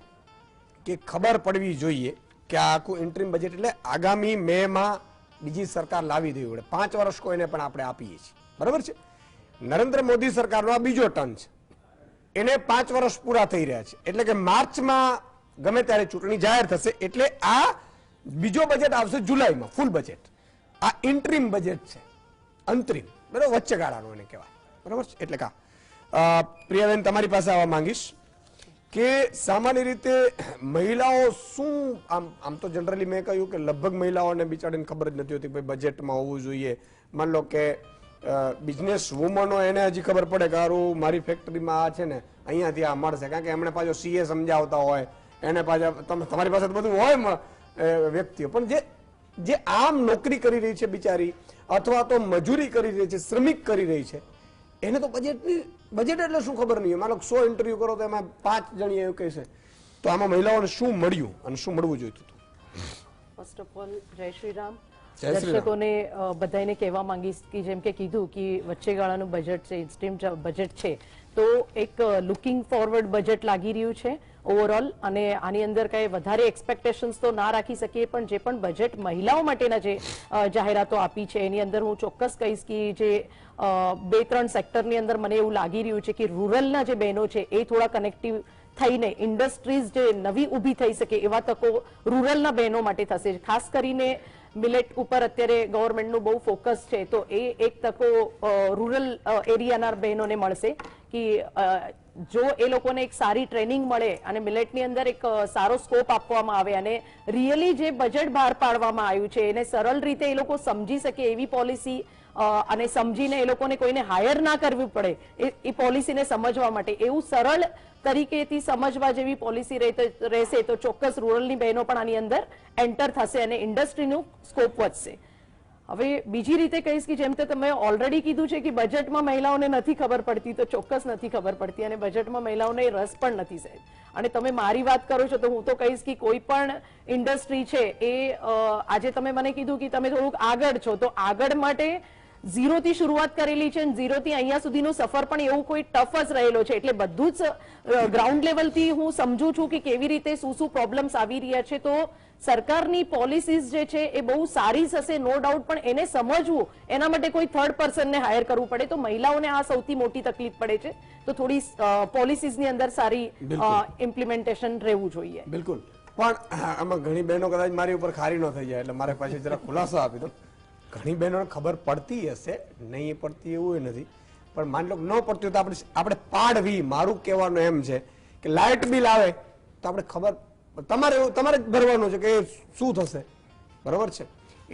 A: કે ખબર પડવી જોઈએ કે આ આખું ઇન્ટરિમ બજેટ એટલે આગામી મે માં બીજી સરકાર લાવી દેવી પડે. 5 વર્ષ કોઈને પણ આપણે આપીએ છીએ, બરાબર છે. નરેન્દ્ર મોદી સરકારનો આ બીજો ટર્ન છે, એને 5 વર્ષ પૂરા થઈ રહ્યા છે, એટલે કે માર્ચમાં ગમે ત્યારે ચૂંટણી જાહેર થશે, એટલે આ બીજો બજેટ આવશે જુલાઈમાં, ફૂલ બજેટ. આ ઇન્ટરિમ બજેટ છે, અંતરિમ, બરાબર, વચ્ચે ગાળાનો એને કહેવાય, બરાબર છે. એટલે પ્રિયાબેન તમારી પાસે આવવા માંગીશ કે સામાન્ય રીતે મહિલાઓ શું આમ તો જનરલી મેં કહ્યું કે લગભગ મહિલાઓને બિચારીને ખબર જ નથી હોતી ભાઈ બજેટમાં હોવું જોઈએ. માન લો કે બિઝનેસ વુમનો એને હજી ખબર પડે કે હારું મારી ફેક્ટરીમાં આ છે ને અહીંયાથી આ મળશે, કારણ કે એમણે પાછો સીએ સમજાવતા હોય, એને પાછા તમારી પાસે બધું હોય વ્યક્તિઓ, પણ જે આમ નોકરી કરી રહી છે બિચારી, અથવા તો મજૂરી કરી રહી છે, શ્રમિક કરી રહી છે, એને તો બજેટ એટલે શું ખબર નહીં. માનો 100 ઇન્ટરવ્યુ કરો તો એમાં 5 જણી એવું કહેશે, તો આમાં મહિલાઓને શું મળ્યું અને શું મળવું જોઈતું હતું?
C: ફર્સ્ટ ઓફ ઓલ જય શ્રી રામ. દર્શકોને બધાને કહેવા માંગીશ કે જેમ કે કીધું કે વચ્ચેગાળાનું બજેટ છે, ઇન્સ્ટ્રીમ બજેટ છે, તો એક લુકિંગ ફોરવર્ડ બજેટ લાગી રહ્યું છે ઓવરઓલ. અને આની અંદર કઈ વધારે એક્સપેક્ટેશન્સ તો ના રાખી શકીએ, પણ જે પણ બજેટ મહિલાઓ માટેના જે જાહેરાતો આપી છે એની અંદર હું ચોક્કસ કહીશ કે જે 2-3 સેક્ટરની અંદર મને એવું લાગી રહ્યું છે કે રૂરલના જે બહેનો છે એ થોડા કનેક્ટિવ થઈને ઇન્ડસ્ટ્રીઝ જે નવી ઊભી થઈ શકે એવા તકો રૂરલના બહેનો માટે થશે. ખાસ કરીને મિલેટ ઉપર અત્યારે ગવર્મેન્ટનું બહુ ફોકસ છે, તો એ એક તકો રૂરલ એરિયાના બહેનોને મળશે કે જો એ લોકોને એક સારી ટ્રેનિંગ મળે અને મિલેટની અંદર એક સારો સ્કોપ આપવામાં આવે અને રિયલી જે બજેટ બહાર પાડવામાં આવ્યું છે એને સરળ રીતે એ લોકો સમજી શકે એવી પોલિસી અને સમજીને એ લોકોને કોઈને હાયર ના કરવી પડે એ પોલિસીને સમજવા માટે એવું સરળ તરીકેથી સમજવા જેવી પોલિસી રહેશે તો ચોક્કસ રૂરલની બહેનો પણ આની અંદર એન્ટર થશે અને ઇન્ડસ્ટ્રીનું સ્કોપ વધશે. હવે બીજી રીતે કહીશ કે જેમ કે તમે ઓલરેડી કીધું છે કે બજેટમાં મહિલાઓને નથી ખબર પડતી, તો ચોક્કસ નથી ખબર પડતી અને બજેટમાં મહિલાઓને રસ પણ નથી સાહેબ. અને તમે મારી વાત કરો છો તો હું તો કહીશ કે કોઈ પણ ઇન્ડસ્ટ્રી છે એ આજે તમે મને કીધું કે તમે થોડુંક આગળ છો, તો આગળ માટે 0 થી શરૂઆત કરેલી છે, 0 થી અહીંયા સુધીનો સફર પણ એવું કોઈ ટફ જ રહેલો છે. એટલે બધું જ ગ્રાઉન્ડ લેવલથી હું સમજુ છું કે કેવી રીતે શું પ્રોબ્લેમ્સ આવી રહ્યા છે. તો સરકારની પોલિસીઝ જે છે એ બહુ સારી હશે નો ડાઉટ, પણ એને સમજવું એના માટે કોઈ થર્ડ પર્સનને હાયર કરવું પડે, તો મહિલાઓને આ સૌથી મોટી તકલીફ પડે છે. તો થોડી પોલિસીઝની અંદર સારી ઇમ્પ્લિમેન્ટેશન રહેવું જોઈએ.
A: બિલકુલ, પણ આમાં ઘણી બહેનો કદાચ મારી ઉપર ખારી ન થઈ જાય એટલે મારે પાછી જરા ખુલાસો આપી દો. ઘણી બહેનોને ખબર પડતી હશે, નહીં પડતી એવું નથી, પણ માની લો ન પડતી હોય તો આપણે પાડવી. મારું કહેવાનું એમ છે કે લાઇટ બિલ આવે તો આપણે ખબર તમારે જ ભરવાનું છે કે શું થશે, બરોબર છે.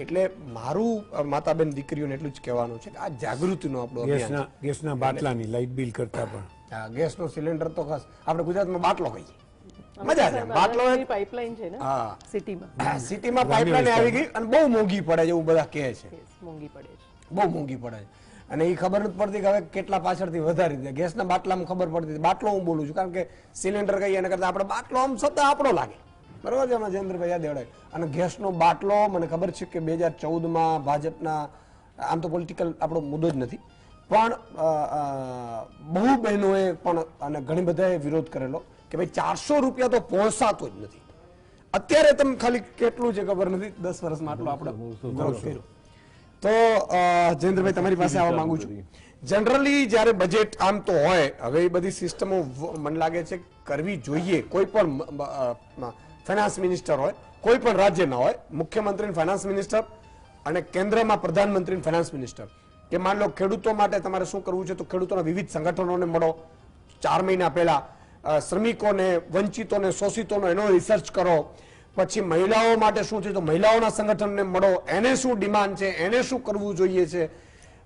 A: એટલે મારું માતાબેન દીકરીઓને એટલું જ કહેવાનું છે કે આ જાગૃતિનો આપણો અભિયાન,
D: ગેસના બાટલાની લાઇટ બિલ કરતા પણ
A: ગેસનો સિલિન્ડર તો ખાસ આપણે ગુજરાતમાં બાટલો કહીએ, મજા છે. બાટલો
C: પાઇપલાઇન છે ને
A: હા,
C: સિટીમાં
A: પાઇપલાઇન આવી ગઈ અને બહુ મોંઘી પડે છે એવું બધા કહે છે,
C: મોંઘી પડે છે,
A: બહુ મોંઘી પડે છે. અને એ ખબર નથી પડતી કે હવે કેટલા પાછળથી વધારી દે. ગેસના બાટલામાં ખબર પડતી, બાટલો હું બોલું છું કારણ કે સિલિન્ડર કહીએ એના કરતા આપણે બાટલો આમ છતાં આપણો લાગે, બરોબર છે. એમાં જયેન્દ્રભાઈ યાદ દેવડાય. અને ગેસનો બાટલો મને ખબર છે કે 2014માં ભાજપના, આમ તો પોલિટિકલ આપણો મુદ્દો જ નથી, પણ બહુ બહેનોએ પણ અને ઘણી બધાએ વિરોધ કરેલો કે ભાઈ 400 રૂપિયા તો પહોંચાતો જ નથી. અત્યારે તમે ખાલી કેટલું છે ખબર નથી, 10 વર્ષમાં આટલો આપણે ગ્રોથ કર્યો. તો જયેન્દ્રભાઈ તમારી પાસે આવવા માંગુ છું. જનરલી જ્યારે બજેટ આમ તો હોય, હવે એ બધી સિસ્ટમો મને લાગે છે કરવી જોઈએ. કોઈ પણ ફાઇનાન્સ મિનિસ્ટર હોય, કોઈ પણ રાજ્યના હોય, મુખ્યમંત્રી ફાઇનાન્સ મિનિસ્ટર અને કેન્દ્રમાં પ્રધાનમંત્રી ફાઇનાન્સ મિનિસ્ટર, કે માન લો ખેડૂતો માટે તમારે શું કરવું છે તો ખેડૂતોના વિવિધ સંગઠનોને મળો 4 મહિના પહેલા, શ્રમિકોને, વંચિતોને, શોષિતોનો એનો રિસર્ચ કરો. પછી મહિલાઓ માટે શું છે તો મહિલાઓના સંગઠનને મળો, એને શું ડિમાન્ડ છે, એને શું કરવું જોઈએ છે.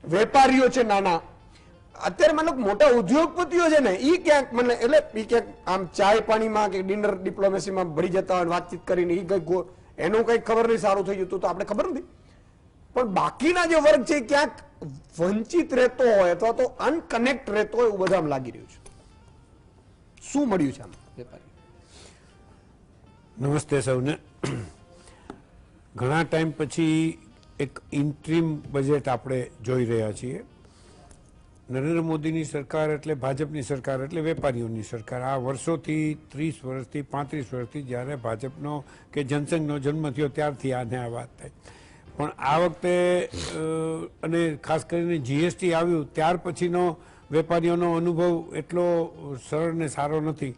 A: વેપારીઓ છે નાના, અત્યારે મને મોટા ઉદ્યોગપતિઓ છે ને એ ક્યાંક મને એટલે એ ક્યાંક આમ ચાય પાણીમાં કે ડિનર ડિપ્લોમેસીમાં ભળી જતા હોય વાતચીત કરીને, એ કઈ એનું કઈ ખબર નહીં સારું થઈ જતું તો આપણે ખબર નથી. પણ બાકીના જે વર્ગ છે ક્યાંક વંચિત રહેતો હોય અથવા તો અનકનેક્ટ રહેતો હોય એવું બધા લાગી રહ્યું છે. શું મળ્યું છે આમ વેપારી?
D: નમસ્તે સૌને. ઘણા ટાઈમ પછી એક ઇન્ટ્રીમ બજેટ આપણે જોઈ રહ્યા છીએ. નરેન્દ્ર મોદીની સરકાર એટલે ભાજપની સરકાર એટલે વેપારીઓની સરકાર. આ વર્ષોથી 30 વર્ષથી 35 વર્ષથી જ્યારે ભાજપનો કે જનસંઘનો જન્મ થયો ત્યારથી આને આ વાત થાય. પણ આ વખતે અને ખાસ કરીને જીએસટી આવ્યું ત્યાર પછીનો વેપારીઓનો અનુભવ એટલો સરળ ને સારો નથી.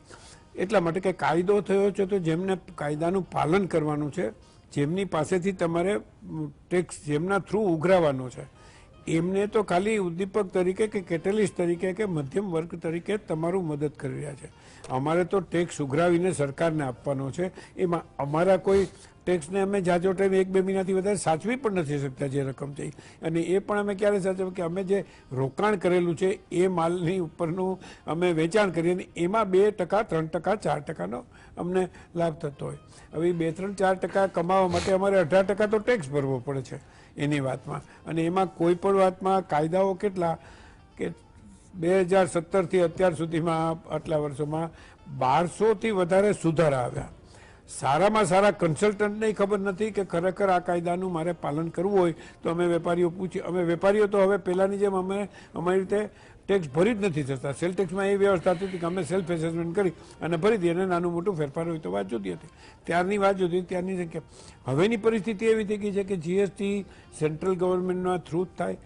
D: એટલા માટે કે કાયદો થયો છે તો જેમને કાયદાનું પાલન કરવાનું છે, જેમની પાસેથી તમારે ટેક્સ જેમના થ્રુ ઉઘરાવવાનો છે, એમને તો ખાલી ઉદ્દીપક તરીકે કે કેટેલિસ્ટ તરીકે કે મધ્યમ વર્ગ તરીકે તમારું મદદ કરી રહ્યા છે. અમારે તો ટેક્સ ઉઘરાવીને સરકારને આપવાનો છે. એમાં અમારા કોઈ ટેક્સને અમે જાજો ટાઈમ 1-2 મહિનાથી વધારે સાચવી પણ નથી શકતા જે રકમ છે. અને એ પણ અમે ક્યારે સાચવીએ કે અમે જે રોકાણ કરેલું છે એ માલની ઉપરનું અમે વેચાણ કરીએ અને એમાં 2%, 3%, 4%નો અમને લાભ થતો હોય. હવે 2-3-4% કમાવા માટે અમારે 18% તો ટેક્સ ભરવો પડે છે એની વાતમાં. અને એમાં કોઈ પણ વાતમાં કાયદાઓ કેટલા કે 2017થી અત્યાર સુધીમાં આટલા વર્ષોમાં 1200થી વધારે સુધારા આવ્યા. સારામાં સારા કન્સલ્ટન્ટને ખબર નથી કે ખરેખર આ કાયદાનું મારે પાલન કરવું હોય તો અમે વેપારીઓ પૂછીએ. અમે વેપારીઓ તો હવે પહેલાંની જેમ અમે અમારી રીતે ટેક્સ ભરી જ નથી થતા. સેલ ટેક્સમાં એ વ્યવસ્થા હતી કે અમે સેલ્ફ એસેસમેન્ટ કરી અને ભરી દઈએ અને નાનું મોટું ફેરફાર હોય તો વાત જુદી હતી. ત્યારની વાત જુદી, ત્યારની સંખ્યા. હવેની પરિસ્થિતિ એવી થઈ ગઈ છે કે જીએસટી સેન્ટ્રલ ગવર્મેન્ટના થ્રુ જ થાય.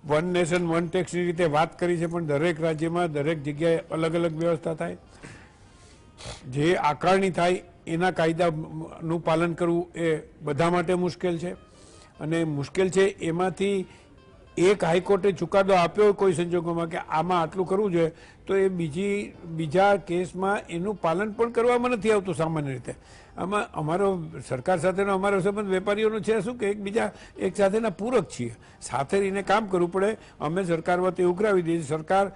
D: વન નેશન વન ટેક્સની રીતે વાત કરી છે પણ દરેક રાજ્યમાં દરેક જગ્યાએ અલગ અલગ વ્યવસ્થા થાય. જે આકારણી થાય એના કાયદાનું પાલન કરવું એ બધા માટે મુશ્કેલ છે. અને મુશ્કેલ છે એમાંથી એક હાઈકોર્ટે ચુકાદો આપ્યો કોઈ સંજોગોમાં કે આમાં આટલું કરવું જોઈએ તો એ બીજા કેસમાં એનું પાલન પણ કરવામાં નથી આવતું સામાન્ય રીતે. આમાં અમારો સરકાર સાથેનો અમારો સંબંધ વેપારીઓનો છે શું કે એક સાથેના પૂરક છીએ. સાથે રહીને કામ કરવું પડે. અમે સરકાર વતી ઉઘરાવી દઈએ. સરકાર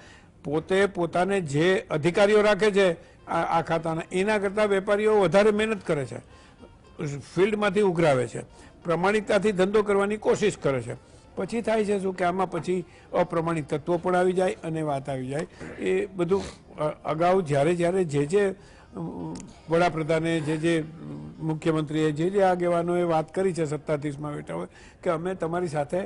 D: પોતે પોતાને જે અધિકારીઓ રાખે છે આ ખાતાના એના કરતાં વેપારીઓ વધારે મહેનત કરે છે, ફિલ્ડમાંથી ઉઘરાવે છે, પ્રમાણિકતાથી ધંધો કરવાની કોશિશ કરે છે. પછી થાય છે શું કે આમાં પછી અપ્રમાણિક તત્વો પણ આવી જાય અને વાત આવી જાય. એ બધું અગાઉ જ્યારે જે વડાપ્રધાને જે મુખ્યમંત્રીએ જે આગેવાનોએ વાત કરી છે સત્તાધીશમાં બેઠા હોય કે અમે તમારી સાથે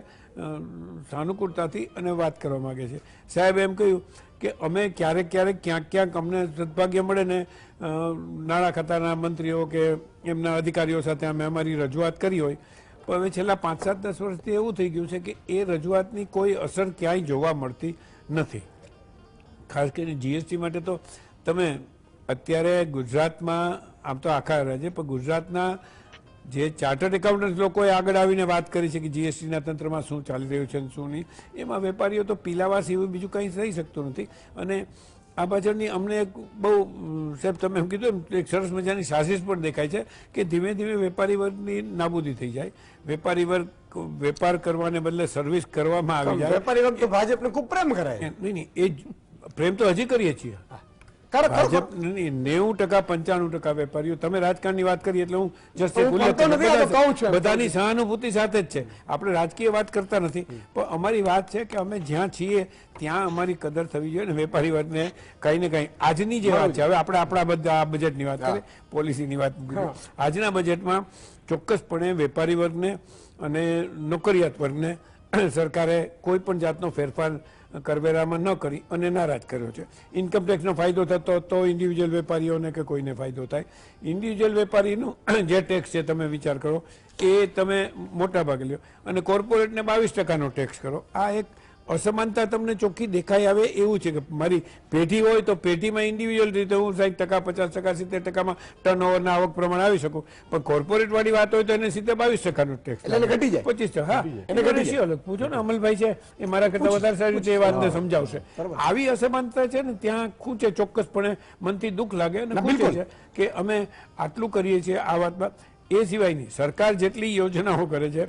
D: સાનુકૂળતાથી અને વાત કરવા માગે છે. સાહેબ એમ કહ્યું કે અમે ક્યાંક અમને સદભાગ્ય મળે ને નાણાં ખાતાના મંત્રીઓ કે એમના અધિકારીઓ સાથે અમે અમારી રજૂઆત કરી હોય. પણ હવે છેલ્લા 5-7-10 વર્ષથી એવું થઈ ગયું છે કે એ રજૂઆતની કોઈ અસર ક્યાંય જોવા મળતી નથી. ખાસ કરીને જીએસટી માટે તો તમે અત્યારે ગુજરાતમાં આમ તો આખા રાજ્ય પણ ગુજરાતના જે ચાર્ટર્ડ એકાઉન્ટન્ટ લોકોએ આગળ આવીને વાત કરી છે કે જીએસટીના તંત્રમાં શું ચાલી રહ્યું છે અને શું નહીં, એમાં વેપારીઓ તો પીલાવા સિવાય બીજું કંઈ થઈ શકતું નથી. અને આ પાછળની અમને એક બહુ સાહેબ તમે એમ કીધું એક સરસ મજાની સાજિશ પણ દેખાય છે કે ધીમે ધીમે વેપારી વર્ગની નાબૂદી થઈ જાય. વેપારી વર્ગ વેપાર કરવાને બદલે સર્વિસ કરવામાં આવી જાય.
A: વેપારી વર્ગ તો ભાજપને ખૂબ પ્રેમ કરાય.
D: નહીં, એ પ્રેમ તો હજી કરીએ છીએ. ભાજપ 90%-95% વેપારીઓ. તમે રાજકારણની વાત કરી એટલે હું બધાની સહાનુભૂતિ સાથે જ છે. આપણે રાજકીય વાત કરતા નથી પણ અમારી વાત છે કે અમે જ્યાં છીએ ત્યાં અમારી કદર થવી જોઈએ ને વેપારી વર્ગને કંઈ ને કંઈ. આજની જે વાત છે, હવે આપણે આપણા બધા બજેટની વાત કરીએ, પોલિસીની વાત કરીએ. આજના બજેટમાં ચોક્કસપણે વેપારી વર્ગને અને નોકરિયાત વર્ગને સરકારે કોઈ પણ જાતનો ફેરફાર કરવેરામાં ન કરી અને નારાજ કર્યો છે. ઇન્કમ ટેક્સનો ફાયદો થતો તો ઇન્ડિવિજ્યુઅલ વેપારીઓને કે કોઈને ફાયદો થાય. ઇન્ડિવિજ્યુઅલ વેપારીનું જે ટેક્સ છે તમે વિચાર કરો એ તમે મોટા ભાગે લ્યો અને કોર્પોરેટને 22%નો ટેક્સ કરો. આ એક અસમાનતા તમને ચોખ્ખી દેખાઈ આવે એવું છે કે મારી પેઢી હોય તો પેઢીમાં ઇન્ડિવિજ્યુઅલ રીતે હું 60%, 50%, 70%માં ટર્નઓવરના આવક પ્રમાણે આવી શકું. પણ કોર્પોરેટ વાળી વાત હોય તો એને સીધે 22%નો ટેક્સ
A: ઘટી જાય.
D: 25%. હા, એને ઘટી અલગ પૂછો ને અમલભાઈ છે એ મારા કરતા વધારે સારી રીતે એ વાતને સમજાવશે. આવી અસમાનતા છે ને ત્યાં ખૂંચે ચોક્કસપણે મનથી દુઃખ લાગે અને ખૂંચે છે કે અમે આટલું કરીએ છીએ આ વાતમાં. એ સિવાયની સરકાર જેટલી યોજનાઓ કરે છે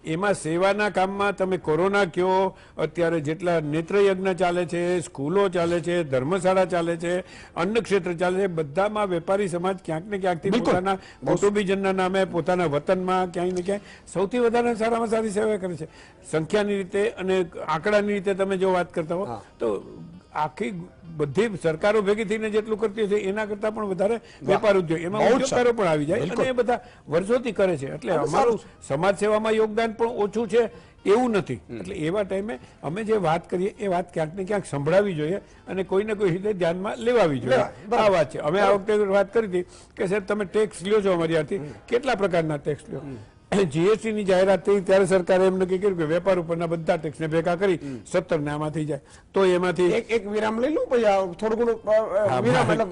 D: એમાં સેવાના કામમાં તમે કોરોના કયો, અત્યારે જેટલા નેત્રયજ્ઞ ચાલે છે, સ્કૂલો ચાલે છે, ધર્મશાળા ચાલે છે, અન્ન ક્ષેત્ર ચાલે છે, બધામાં વેપારી સમાજ ક્યાંક ને ક્યાંકથી પોતાના કુટુંબીજનના નામે પોતાના વતનમાં ક્યાંય ને ક્યાંય સૌથી વધારે સારામાં સારી સેવા કરે છે. સંખ્યાની રીતે અને આંકડાની રીતે તમે જો વાત કરતા હો તો આખી બધી સરકારો ભેગી થઈને જેટલું કરતી છે એના કરતા પણ વધારે વેપાર ઉદ્યોગ એમાં ઉદ્યોગકારો પણ આવી જાય અને એ બધા વર્ષોથી કરે છે. એટલે અમારું સમાજ સેવામાં યોગદાન પણ ઓછું છે એવું નથી. એટલે એવા ટાઈમે અમે જે વાત કરીએ એ વાત ક્યાંક ને ક્યાંક સંભળાવી જોઈએ અને કોઈને કોઈ રીતે ધ્યાનમાં લેવાવી જોઈએ. આ વાત છે. અમે આ વખતે વાત કરી હતી કે સાહેબ તમે ટેક્સ લ્યો છો અમારી આથી, કેટલા પ્રકારના ટેક્સ લ્યો. જીએસટી ની જાહેરાત થઈ ત્યારે સરકારે એમ નક્કી કર્યું કે વેપાર ઉપરના બધા ટેક્સને ભેગા કરી 17 ને આમાં થઈ જાય. તો એમાંથી
A: એક વિરામ લઈ લઉં પછી થોડું ઘણું વિરામ એટલે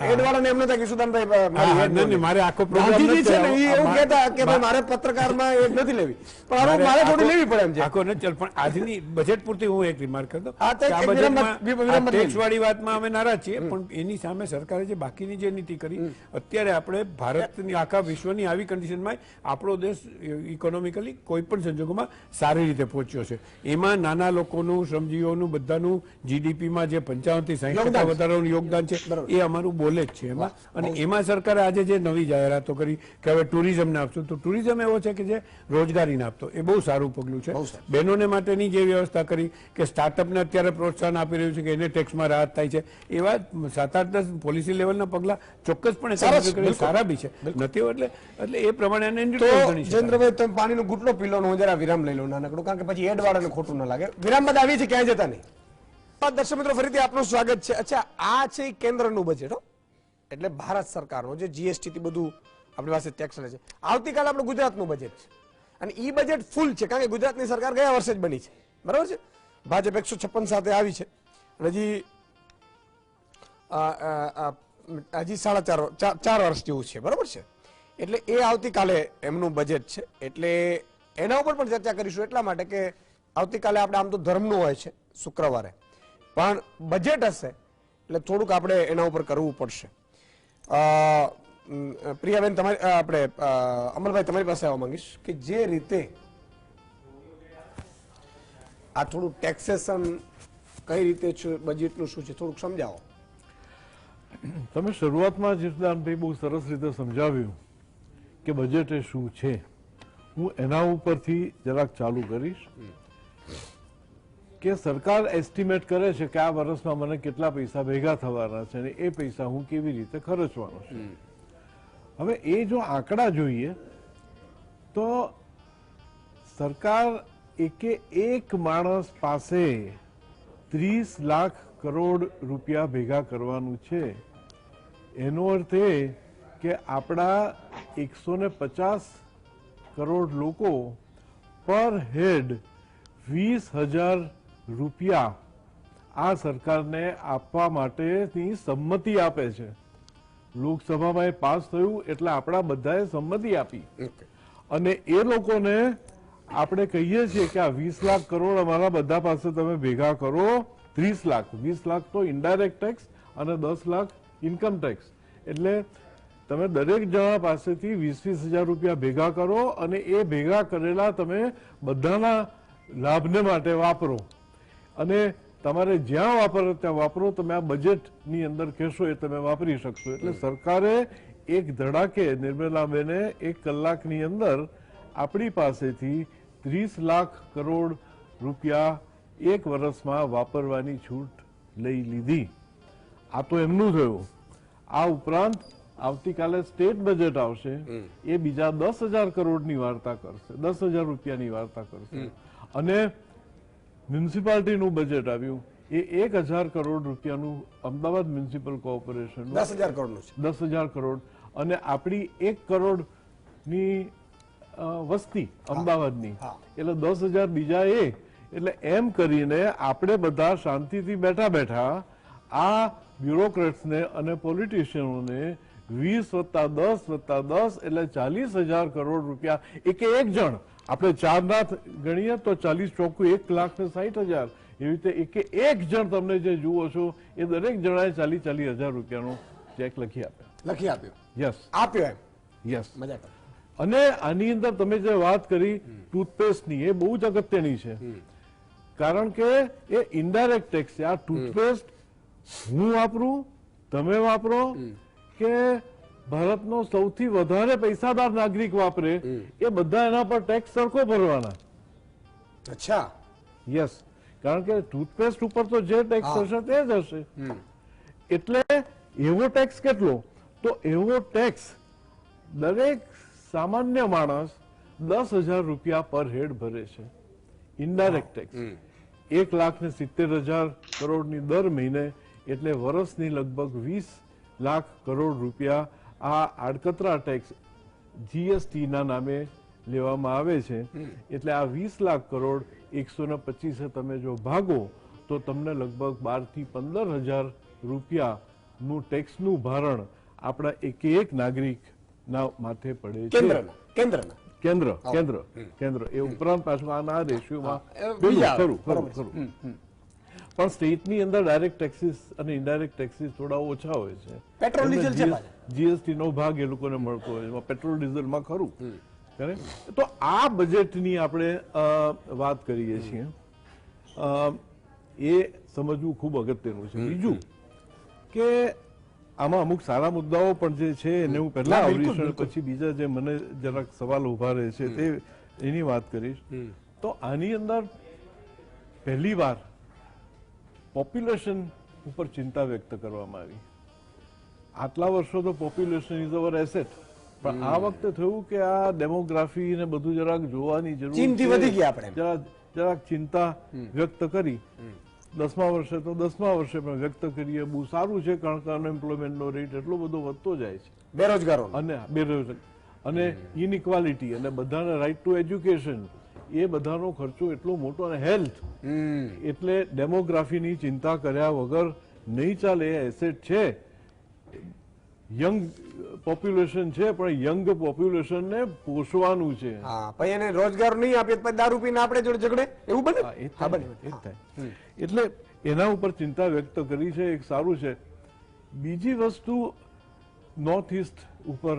A: એડવાળાને એમ નતા કે સુદાનભાઈ
D: મારે આખો
A: ગાંધીજી છે ને એ એવું કહેતા કે ભાઈ મારે પત્રકારમાં એક નથી લેવી, પણ હવે મારે થોડી લેવી પડે એમ છે.
D: આખો નથી. પણ આજની બજેટ પૂરતી હું એક રિમાર્ક કરતો
A: આ તો એક વિરામ
D: ટેક્સ વાળી વાતમાં અમે નારાજ છીએ, પણ એની સામે સરકારે જે બાકીની જે નીતિ કરી, અત્યારે આપણે ભારતની આખા વિશ્વની આવી કન્ડિશનમાં આપણો દેશ ઇકોનોમિકલી કોઈ પણ સંજોગોમાં સારી રીતે પહોંચ્યો છે. એમાં નાના લોકોનું, શ્રમજીવીઓનું, બધાનું જીડીપીમાં જે 55 થી 60% વધારાનું યોગદાન છે એ અમારું બોલે જ છે એમાં. અને એમાં સરકારે આજે જે નવી જાહેરાતો કરી કે હવે ટુરિઝમને આપશું, તો ટુરિઝમ એવો છે કે જે રોજગારીને આપતો, એ બહુ સારું પગલું છે. બહેનોને માટેની જે વ્યવસ્થા કરી કે સ્ટાર્ટઅપને અત્યારે પ્રોત્સાહન આપી રહ્યું છે કે એને ટેક્સમાં રાહત થાય છે, એવા 7-8-10 પોલિસી લેવલના પગલા ચોક્કસપણે સારા બી છે નથી. એટલે એ પ્રમાણે
A: જયેન્દ્રભાઈ તમે પાણીનો ઘૂંટડો પી લો, હું જરા વિરામ લઈ લઉં નાનકડું, કારણ કે પછી એડવાળાને ખોટું ના લાગે. વિરામ બાદ આવી છે, ક્યાંય જતા નહીં. દર્શક મિત્રો ફરીથી આપનું સ્વાગત છે. અચ્છા, આ છે કેન્દ્રનું બજેટ, એટલે ભારત સરકારનું જે જીએસટી થી બધું આપણી પાસે ટેક્સ લે છે. આવતીકાલે આપણું ગુજરાતનું બજેટ છે અને ઈ બજેટ ફૂલ છે, કારણ કે ગુજરાતની સરકાર ગયા વર્ષે જ બની છે, બરાબર છે. ભાજપ 156 સાથે આવી છે અને હજી 4.5 વર્ષ જેવું છે, બરાબર છે. એટલે એ આવતીકાલે એમનું બજેટ છે, એટલે એના ઉપર પણ ચર્ચા કરીશું. એટલા માટે કે આવતીકાલે આપણે આમ તો ધર્મનું હોય છે શુક્રવારે, પણ બજેટ હશે એટલે થોડુંક આપણે એના ઉપર કરવું પડશે. પ્રિયાબેન તમારી આપણે અમલભાઈ તમારી પાસે આવવા માંગીશ કે જે રીતે આ થોડું ટેક્સેશન કઈ રીતે છે, બજેટનું શું છે, થોડુંક સમજાવો.
E: તમે શરૂઆતમાં જીતદાનભાઈ બહુ સરસ રીતે સમજાવ્યું કે બજેટ એ શું છે. હું એના ઉપરથી જરાક ચાલુ કરીશ કે સરકાર એસ્ટિમેટ કરે છે કે આ વર્ષમાં મને કેટલા પૈસા ભેગા થવાના છે અને એ પૈસા હું કેવી રીતે ખર્ચવાનો છે. હવે એ જો આંકડા જોઈએ તો સરકાર એકે એક માણસ પાસે 30 લાખ કરોડ રૂપિયા ભેગા કરવાનું છે. એનો અર્થ એ કે આપણા 150 કરોડ લોકો પર હેડ 20,000 રૂપિયા આ સરકારને આપવા માટેની સંમતિ આપે છે. લોકસભામાં એ પાસ થયું એટલે આપણા બધાએ સંમતિ આપી અને એ લોકોને આપણે કહીએ છીએ કે આ 20 લાખ કરોડ અમારા બધા પાસે તમે ભેગા કરો. 30 લાખ 20 લાખ તો ઇનડાયરેક્ટ ટેક્સ અને 10 લાખ ઇન્કમ ટેક્સ, એટલે તમે દરેક જણા પાસેથી 20,000 રૂપિયા ભેગા કરો અને એ ભેગા કરેલા તમે બધાના લાભને માટે વાપરો અને તમારે જ્યાં વાપરો ત્યાં વાપરો. તમે આ બજેટની અંદર કહેશો એ તમે વાપરી શકશો. એટલે સરકારે એક ધડાકે નિર્મલાબેને 1 કલાકની અંદર આપણી પાસેથી 30 લાખ કરોડ રૂપિયા એક વર્ષમાં વાપરવાની છૂટ લઈ લીધી. આ તો એમનું થયું. આ ઉપરાંત આવતીકાલે સ્ટેટ બજેટ આવશે, એ બીજા 10,000 કરોડની વાર્તા કરશે, 10,000 રૂપિયાની વાર્તા કરશે. અને મ્યુનિસિપાલિટીનું બજેટ આવ્યું, એ 1,000 કરોડ રૂપિયાનું અમદાવાદ મ્યુનિસિપલ કોર્પોરેશન
A: 10,000 કરોડનું છે.
E: 10,000 કરોડ અને આપણી 1 કરોડની વસ્તી અમદાવાદની, એટલે 10,000 બીજા એટલે એમ કરીને આપણે બધા શાંતિથી બેઠા બેઠા આ બ્યુરોક્રેટ્સને અને પોલિટિશિયનોને 20 + 10 + 10 એટલે 40,000 કરોડ રૂપિયા એક જણ, આપણે 4 ના ગણીએ તો 40 ચોખ્ખું 1,60,000, એવી રીતે એક જણ તમને જે જુઓ છો એ દરેક જણાએ 40,000 રૂપિયાનો ચેક લખી
A: આપ્યો.
E: યસ,
A: આપ્યો એમ.
E: યસ.
A: મજા કરે.
E: અને આની અંદર તમે જે વાત કરી ટૂથપેસ્ટની, એ બહુ જ અગત્યની છે, કારણ કે એ ઇનડાયરેક્ટ ટેક્સ છે. આ ટૂથપેસ્ટ હું વાપરું, તમે વાપરો કે ભારતનો સૌથી વધારે પૈસાદાર નાગરિક વાપરે, એ બધા એના પર ટેક્સ સરખો ભરવાના.
A: અચ્છા.
E: યસ, કારણ કે ટૂથપેસ્ટ ઉપર તો જે ટેક્સ હશે તે જ હશે. એટલે એવો ટેક્સ કેટલો? તો એવો ટેક્સ દરેક સામાન્ય માણસ 10,000 રૂપિયા પર હેડ ભરે છે. ઇનડાયરેક્ટ ટેક્સ 1,70,000 કરોડની દર મહિને, એટલે વર્ષની લગભગ 20 લાખ કરોડ રૂપિયા આ આડકતરા ટેક્સ જીએસટી ના નામે લેવામાં આવે છે. એટલે આ 20 લાખ કરોડ 125 તમે જો ભાગો તો તમને લગભગ 12,000 થી 15,000 રૂપિયાનું ટેક્સનું ભારણ આપણા એક નાગરિક ના માથે પડે છે. કેન્દ્ર એ ઉપરાંત પાછું આના રેશિયોમાં ખરું. પણ સ્ટેટની અંદર ડાયરેક્ટ ટેક્સીસ અને ઇનડાયરેક્ટ ટેક્સીસ થોડા ઓછા હોય છે.
A: પેટ્રોલ ડીઝલ છે,
E: જીએસટી નો ભાગ એ લોકોને મળતો હોય છે, પેટ્રોલ ડીઝલમાં ખરું. તો આ બજેટની આપણે વાત કરીએ છીએ, એ સમજવું ખૂબ અગત્યનું છે. બીજું કે આમાં અમુક સારા મુદ્દાઓ પણ જે છે એને હું પહેલા આવરીશ, પછી બીજા જે મને જરાક સવાલ ઉભા રહે છે તે એની વાત કરીશ. તો આની અંદર પહેલી વાર પોપ્યુલેશન ઉપર ચિંતા વ્યક્ત કરવામાં આવી. આટલા વર્ષો તો પોપ્યુલેશન ઇઝ અવર એસેટ, પણ આ વખતે થયું કે આ ડેમોગ્રાફી ને બધું જરાક જોવાની જરૂર છે. જરાક ચિંતા વ્યક્ત કરી. 10મા વર્ષે તો 10મા વર્ષે પણ વ્યક્ત કરીએ, બહુ સારું છે, કારણ કે અનએમ્પ્લોયમેન્ટનો રેટ એટલો બધો વધતો જાય છે,
A: બેરોજગારો
E: અને ઇનઇક્વાલિટી અને બધાને રાઇટ ટુ એજ્યુકેશન, એ બધાનો ખર્ચો એટલો મોટો, અને હેલ્થ, એટલે ડેમોગ્રાફીની ચિંતા કર્યા વગર નહીં ચાલે. એ એસેટ છે, યંગ પોપ્યુલેશન છે, પણ યંગ પોપ્યુલેશનને પોષવાનું છે.
A: પછી એને રોજગાર નહીં આપીએ પછી દારૂ પીને આપણે જોડે ઝઘડે, એવું બને.
E: એ જ થાય. એટલે એના ઉપર ચિંતા વ્યક્ત કરી છે, એક સારું છે. બીજી વસ્તુ, નોર્થ ઇસ્ટ ઉપર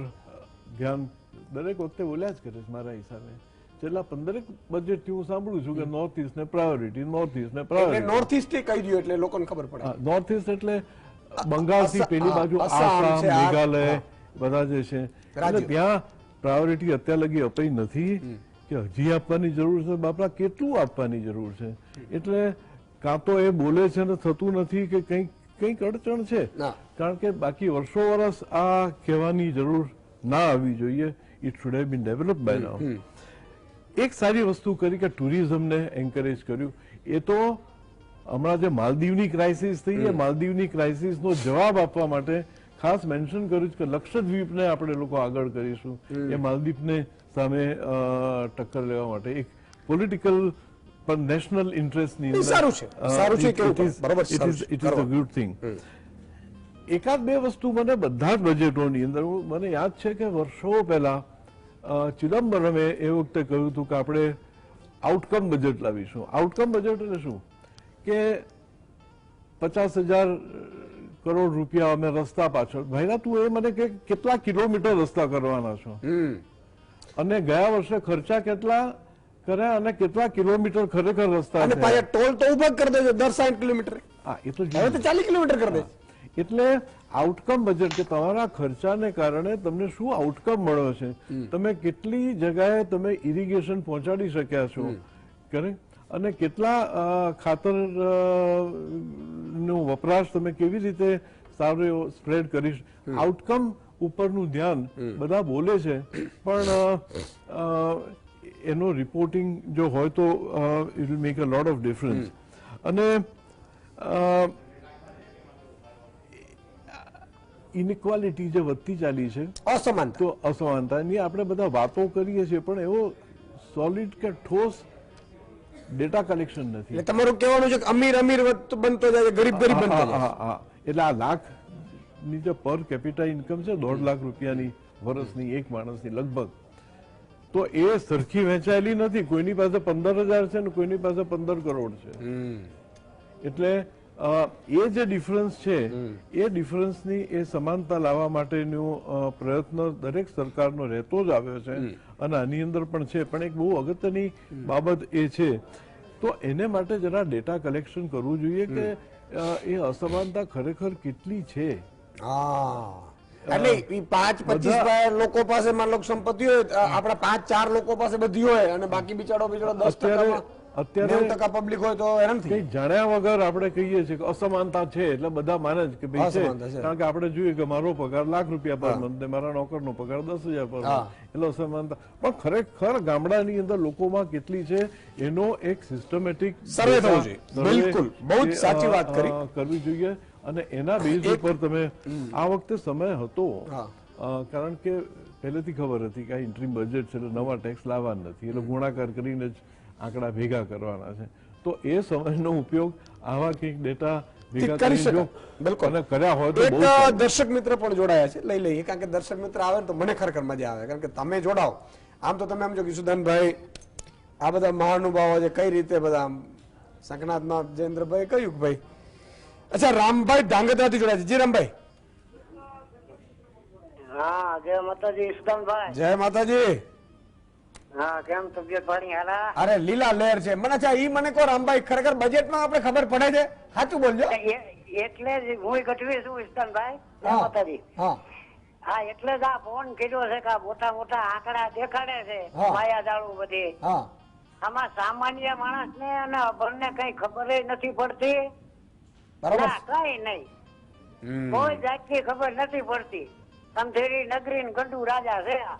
E: ધ્યાન દરેક વખતે બોલ્યા જ કરે છે. મારા હિસાબે છેલ્લા 15 બજેટથી હું સાંભળું છું કે નોર્થ ઇસ્ટ ને પ્રાયોરિટી, નોર્થ ઇસ્ટ ને પ્રાયોરિટી.
A: નોર્થ ઇસ્ટ કહી દો એટલે લોકોને ખબર પડે.
E: નોર્થ ઇસ્ટ એટલે બંગાળથી પેલી બાજુ આસામ, મેઘાલય બધા જે છે, એટલે ત્યાં પ્રાયોરિટી અત્યાર લગી અપાઈ નથી કે હજી આપવાની જરૂર છે. બાપરા, કેટલું આપવાની જરૂર છે? એટલે કાં તો એ બોલે છે ને થતું નથી, કે કંઈક અડચણ છે. કારણ કે બાકી વર્ષો વર્ષ આ કહેવાની જરૂર ના આવવી જોઈએ. It should have been developed by now. એક સારી વસ્તુ કરી કે ટુરિઝમને એન્કરેજ કર્યું. એ તો હમણાં જે માલદીવની ક્રાઇસિસ થઈ, એ માલદીવની ક્રાઇસિસનો જવાબ આપવા માટે ખાસ મેન્શન કર્યું કે લક્ષદ્વીપને આપણે લોકો આગળ કરીશું. એ માલદીવને સામે ટક્કર લેવા માટે એક પોલિટિકલ પણ નેશનલ ઇન્ટરેસ્ટની it is a good thing. એકાદ બે વસ્તુ મને બધા જ બજેટોની અંદર મને યાદ છે કે વર્ષો પહેલા ચિદમ્બરમે એ વખતે કહ્યું હતું કે આપણે આઉટકમ બજેટ લાવીશું. આઉટકમ બજેટ એટલે શું? કે 50,000 કરોડ રૂપિયા અમે રસ્તા પાછળ. ભાઈના તું એ મને કે કેટલા કિલોમીટર રસ્તા કરવાના છો, અને ગયા વર્ષે ખર્ચા કેટલા કર્યા, અને કેટલા કિલોમીટર ખરેખર રસ્તા,
A: ટોલ તો ઉભા કરી દેજો દર 60 કિલોમીટર.
E: એ તો
A: 40 કિલોમીટર કરી દે.
E: એટલે આઉટકમ બજેટ કે તમારા ખર્ચાને કારણે તમને શું આઉટકમ મળ્યો છે, તમે કેટલી જગ્યાએ તમે ઇરિગેશન પહોંચાડી શક્યા છો, અને કેટલા ખાતર નો વપરાશ તમે કેવી રીતે સારો એવો સ્પ્રેડ કરી. આઉટકમ ઉપરનું ધ્યાન બધા બોલે છે, પણ એનો રિપોર્ટિંગ જો હોય તો it will make a lot of difference. અને ઇનઇક્વાલિટી જે વધતી ચાલી છે, અસમાનતાની આપણે બધા વાતો કરીએ છીએ, પણ એવો સોલિડ કે ઠોસ ડેટા કલેક્શન નથી.
A: તમારું કહેવાનું છે કે અમીર બનતો જાય, ગરીબ બનતો જાય.
E: એટલે આ લાખની જે પર કેપિટા ઇન્કમ છે 1.5 લાખ રૂપિયાની વર્ષની એક માણસની લગભગ, તો એ સરખી વહેંચાયેલી નથી. કોઈની પાસે 15,000 છે ને કોઈની પાસે 15 કરોડ છે. એટલે એ જે ડિફરન્સ છે, એ ડિફરન્સની એ સમાનતા લાવવા માટેનો પ્રયત્ન દરેક સરકારનો રહેતો જ આવ્યો છે, અને આની અંદર પણ છે. પણ એક બહુ અગત્યની બાબત એ છે, તો એને માટે જરા ડેટા કલેક્શન કરવું જોઈએ કે એ અસમાનતા ખરેખર કેટલી છે.
A: એટલે 5-25 લોકો પાસે માન લો સંપત્તિ હોય, આપણા 5-4 લોકો પાસે બધી હોય, અને બાકી બિચારો 10%
E: અત્યારે
A: 90% પબ્લિક હોય તો હેરાન થઈ
E: કઈ જાણ્યા વગર આપણે કહીએ છીએ કે અસમાનતા છે એટલે બધા માને જ કે ભાઈ છે,
A: અસમાનતા છે.
E: કારણ કે આપણે જોઈએ કે મારો પગાર ₹1,00,000 પર મંથ ને મારા નોકરનો પગાર 10,000 પર
A: હા.
E: મંથ, એટલે અસમાનતા. પણ ખરેખર ગામડાની અંદર લોકોમાં કેટલી છે એનો એક સિસ્ટમેટિક
A: સર્વે થવો જોઈએ. બિલકુલ, બહુ જ સાચી વાત કરી.
E: કરવી જોઈએ અને એના બેઝ ઉપર તમે આ વખતે સમય હતો,
A: હા.
E: કારણ કે પહેલેથી ખબર હતી કે આ ઇન્ટરિમ બજેટ છે એટલે નવા ટેક્સ લાવવાના નથી, એટલે ગુણાકાર કરીને જ આંકડા ભેગા કરવાના છે. તો એ સમયનો ઉપયોગ આવા કંઈક ડેટા ભેગા
A: કરી
E: કરીને જો
A: શકાય. બિલકુલ.
E: અને કર્યા હોય તો
A: એક
E: બહુ સારું.
A: દર્શક મિત્ર પણ જોડાયા છે, લઈ લઈએ, કારણ કે દર્શક મિત્ર આવે ને તો મને ખરેખર મજા આવે, કારણ કે તમે જોડાઓ. આમ તો તમે આમ જો કિશુદાનભાઈ, આ બધા મહાનુભાવો છે, કઈ રીતે બધા આમ સંકનાથમાં જયેન્દ્રભાઈ કહ્યું કે ભાઈ, અચ્છા રામભાઈ ધાંગધ્રાથી જોડાયા છે. જી રામભાઈ.
F: હા, જય માતાજી ઈસુદાનભાઈ.
A: જય માતાજી.
F: હા, કેમ તબિયત પાણી હાલા?
A: અરે લીલા લહેર છે. મને અચ્છા ઈ મને કહો રામભાઈ, ખરેખર બજેટમાં આપણે ખબર પડે છે? સાચું બોલજો.
F: એટલે જ હું ગઢવી છું ઈસુદાનભાઈ. જય
A: હા.
F: માતાજી.
A: હા
F: હા, એટલે જ આ ફોન કર્યો છે કે આ મોટા મોટા આંકડા દેખાડે છે,
A: હા.
F: માયા જાળું બધી.
A: હા
F: આમાં સામાન્ય માણસ ને અને અભણને કઈ ખબર નથી પડતી.
A: બરાબર
F: ના, કઈ નહીં.
A: હમ.
F: કોઈ જાતની ખબર નથી પડતી. અંધેરી નગરી ને ગંડુ રાજા છે આ.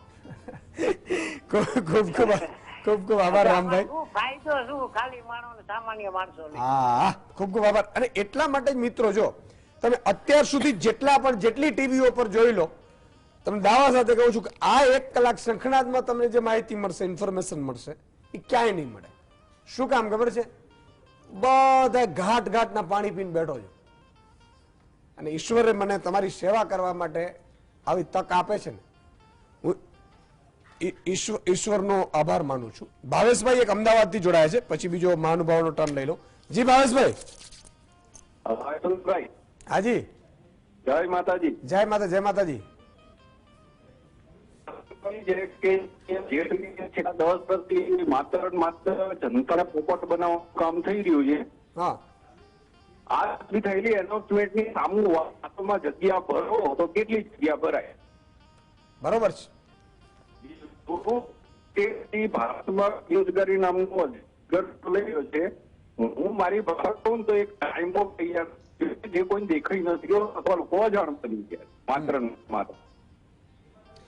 A: ખૂબ ખૂબ ખૂબ ખૂબ ખૂબ આભાર રામભાઈ.
F: શું ફાયદો શું ખાલી માણસો સામાન્ય માણસો ને?
A: હા ખૂબ ખૂબ આભાર. અને એટલા માટે જ મિત્રો, જો તમે અત્યાર સુધી જેટલી ટીવીઓ પર જોઈ લો, તમને દાવા સાથે કહું છું કે આ 1 કલાક શંખનાદમાં તમને જે માહિતી મળશે, ઇન્ફોર્મેશન મળશે, એ ક્યાંય નહીં મળે. શું કામ ખબર છે? બધા ઘાટના પાણી પીને બેઠો છો, અને ઈશ્વરે મને તમારી સેવા કરવા માટે આવી તક આપે છે ને, હું ઈશ્વરનો આભાર માનું છું. ભાવેશભાઈ એક અમદાવાદથી જોડાયા છે, પછી બીજો મહાનુભાવનો ટર્ન લઈ લો. જી ભાવેશભાઈ.
G: ભાઈ
A: હાજી.
G: જય માતાજી.
A: જય માતા, જય માતાજી.
G: માત્ર જનતાને પોપટ બનાવવાનું કામ થઈ રહ્યું છે.
A: હા
G: આ બધી થયેલી એનાઉન્સમેન્ટ ની સામું વાતોમાં જગ્યા ભરો તો કેટલી જગ્યા ભરાય?
A: બરોબર છે.
G: તે ભારતમાં બેરોજગારી નામનો અજગર લઈ રહ્યો છે. હું મારી ભાષા કહું તો એક ટાઈમ ઓફ તૈયાર જે કોઈ દેખાઈ નથી અથવા લોકો અજાણ બની ગયા માત્ર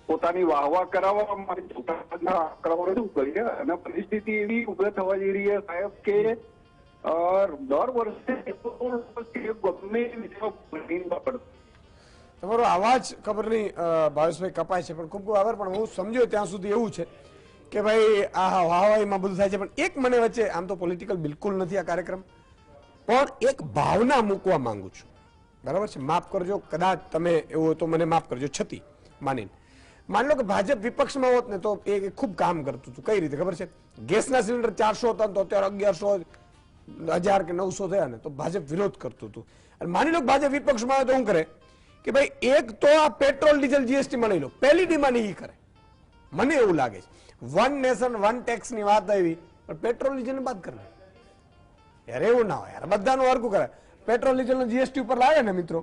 G: પોતાની વાહવા કરાવવા માટે આંકડાઓ રજૂ કરી, અને પરિસ્થિતિ એવી ઉભી થવા જઈ રહી છે સાહેબ કે દર વર્ષે ગમે
A: તમારો અવાજ ખબર નહીં ભાવેશભાઈ કપાય છે, પણ ખૂબ ખૂબ આભાર. પણ હું સમજ્યો ત્યાં સુધી એવું છે કે ભાઈ આ વાહવાઈમાં બધું થાય છે, પણ એક મને વચ્ચે, આમ તો પોલિટિકલ બિલકુલ નથી આ કાર્યક્રમ, પણ એક ભાવના મૂકવા માંગુ છું. બરાબર છે? માફ કરજો, કદાચ તમે એવું હોય તો મને માફ કરજો, છતી માનીને. માની લો કે ભાજપ વિપક્ષમાં હોત ને તો એ ખૂબ કામ કરતું હતું. કઈ રીતે ખબર છે? ગેસના સિલિન્ડર 400 હતા તો અત્યારે 1100, 1000 કે 900 થયા ને તો ભાજપ વિરોધ કરતું હતું. અને માની લો કે ભાજપ વિપક્ષમાં આવે તો શું કરે કે ભાઈ એક તો આ પેટ્રોલ ડીઝલ જીએસટી માં લઈ લો, પહેલી ડિમાન્ડ એ કરે. મને એવું લાગે છે વન નેશન વન ટેક્સ ની વાત આવી, પણ પેટ્રોલ ડીઝલ ને બાદ કરે યાર. એવું ના હોય યાર, બધાનું હરખું કરે. પેટ્રોલ ડીઝલ નો જીએસટી ઉપર લાવે ને મિત્રો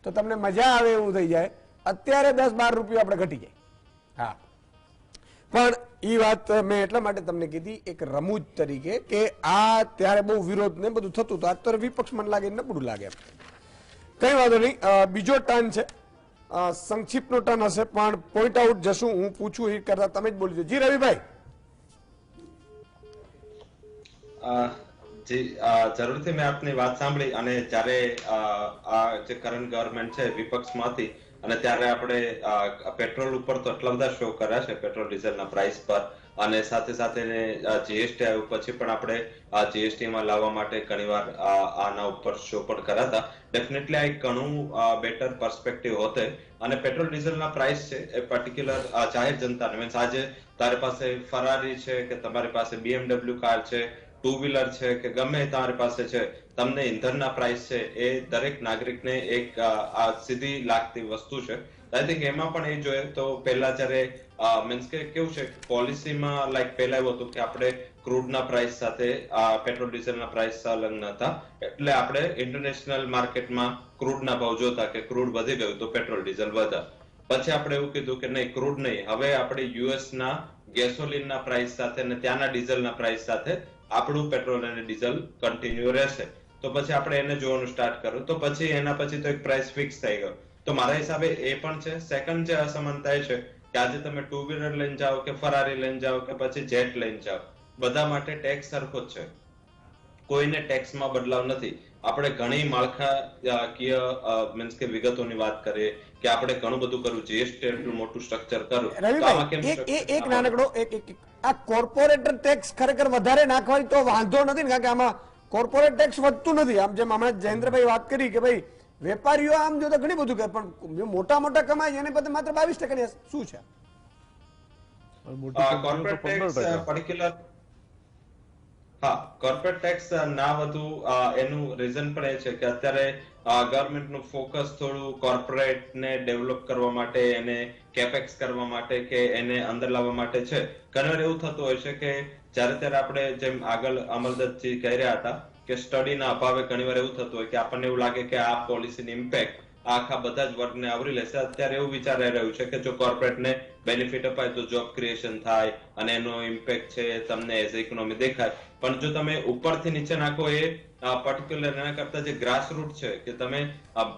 A: તો તમને મજા આવે એવું થઈ જાય. અત્યારે 10-12 રૂપિયા આપણે ઘટી જાય. હા, પણ એ વાત મેં એટલા માટે તમને કીધી એક રમૂજ તરીકે કે આ ત્યારે બહુ વિરોધ ને બધું થતું હતું. અત્યારે વિપક્ષ મને લાગે નબળું લાગે. કઈ વાંધો નહીં. બીજો ટર્ન છે, સંક્ષિપ્ત નો ટર્ન હશે, પણ પોઈન્ટ આઉટ જશું. હું પૂછું એ કરતા તમે જ બોલી. જી રવિભાઈ.
B: જી જરૂરથી મેં આપની વાત સાંભળી, અને જ્યારે આ જે કરંટ ગવર્મેન્ટ છે વિપક્ષમાંથી, અને ત્યારે આપણે પેટ્રોલ ઉપર તો એટલા બધા શો કર્યા છે, પેટ્રોલ ડીઝલના પ્રાઇસ પર, અને સાથે સાથે જીએસટી આવ્યું પછી પણ આપણે જીએસટી માં લાવવા માટે ઘણીવાર આના ઉપર શો પણ કર્યા હતા. ડેફિનેટલી આ એક ઘણું બેટર પર્સપેક્ટિવ હોતે. અને પેટ્રોલ ડીઝલના પ્રાઇસ છે એ પર્ટિક્યુલર જાહેર જનતાને, મીન્સ આજે તારી પાસે ફરારી છે કે તમારી પાસે BMW કાર છે, 2 વ્હીલર છે કે ગમે તમારી પાસે છે, તમને ઇંધણના પ્રાઇસ છે એ દરેક નાગરિકને એક સીધી લાગતી વસ્તુ છે. આઈ થિંક એમાં પણ એ જોઈએ તો પહેલા જયારે મીન્સ કે કેવું છે પોલિસીમાં, લાઈક પહેલા એવું હતું કે આપણે ક્રૂડના પ્રાઇસ સાથે પેટ્રોલ ડીઝલના પ્રાઇસ સંલગ્ન હતા, એટલે આપણે ઇન્ટરનેશનલ માર્કેટમાં ક્રૂડના ભાવ જોતા કે ક્રૂડ વધી ગયું તો પેટ્રોલ ડીઝલ વધ્યા. પછી આપણે એવું કીધું કે નહીં, ક્રૂડ નહીં, હવે આપણે યુએસના ગેસોલિનના પ્રાઇસ સાથે અને ત્યાંના ડીઝલના પ્રાઇસ સાથે આપણું પેટ્રોલ અને ડીઝલ કન્ટિન્યુ રહેશે. તો પછી આપણે એને જોવાનું સ્ટાર્ટ કર્યું, તો પછી એના પછી તો એક પ્રાઇસ ફિક્સ થઈ ગયો. તો મારા હિસાબે એ પણ છે. સેકન્ડ જે અસમાનતા એ છે કે આજે તમે ટુ વ્હીલર લઈને જાઓ કે ફરારી લઈને જાઓ કે પછી જેટ લઈને જાઓ, બધા માટે ટેક્સ સરખો જ છે, કોઈને ટેક્સમાં બદલાવ નથી. આપણે ઘણી માળખાકીય મીન્સ કે વિગતોની વાત કરીએ કે આપણે ઘણું બધું કર્યું, જીએસટી એટલું મોટું સ્ટ્રક્ચર કર્યું.
A: રવિભાઈ એક નાનકડો આ કોર્પોરેટર ટેક્સ ખરેખર વધારે નાખવાની તો વાંધો નથી ને, કારણ કે આમાં કોર્પોરેટ ટેક્સ વધતું નથી. આમ જેમ હમણાં જયેન્દ્રભાઈ વાત કરી કે ભાઈ વેપારીઓ આમ જો તો ઘણી બધું કહે, પણ મોટા મોટા કમાય એને બધે માત્ર 22% શું છે
B: કોર્પોરેટ ટેક્સ પર્ટિક્યુલર. હા, કોર્પોરેટ ટેક્સ ના વધુ એનું રીઝન પણ એ છે કે અત્યારે ગવર્મેન્ટનું ફોકસ થોડું કોર્પોરેટ ને ડેવલપ કરવા માટે, એને કેપેક્સ કરવા માટે કે એને અંદર લાવવા માટે છે. ઘણી વાર એવું થતું હોય છે કે જ્યારે ત્યારે આપણે જેમ આગળ અમલદત્તજી કહી રહ્યા હતા કે સ્ટડીના અભાવે ઘણીવાર એવું થતું હોય કે આપણને એવું લાગે કે આ પોલિસીની ઇમ્પેક્ટ આખા બધા જ વર્ગને આવરી લેશે. અત્યારે એવું વિચારાઈ રહ્યું છે કે જો કોર્પોરેટને બેનિફિટ અપાય તો જોબ ક્રિએશન થાય અને એનો ઇમ્પેક્ટ છે તમને એઝ ઇકોનોમી દેખાય. પણ જો તમે ઉપરથી નીચે નાખો એ પર્ટિક્યુલર એના કરતા જે ગ્રાસરૂટ છે કે તમે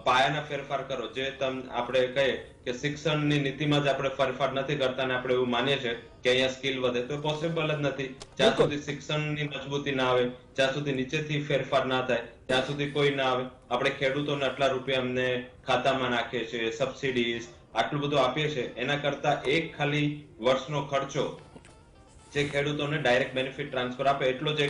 B: પાયાના ફેરફાર કરો, જે આપણે કહીએ કે શિક્ષણની નીતિમાં જ આપણે ફેરફાર નથી કરતા અને આપણે એવું માનીએ છીએ કે અહીંયા સ્કિલ વધે, તો પોસિબલ જ નથી. જ્યાં સુધી શિક્ષણની મજબૂતી ના આવે, જ્યાં સુધી નીચેથી ફેરફાર ના થાય, ત્યાં સુધી કોઈ ના આવે. આપણે ખેડૂતોને આટલા રૂપિયા અમને ખાતામાં નાખીએ છીએ, સબસિડીઝ આટલું બધું આપીએ છીએ, એના કરતા એક ખાલી વર્ષનો ખર્ચો જે ખેડૂતોને ડાયરેક્ટ બેનિફિટ ટ્રાન્સફર આપે એટલો જ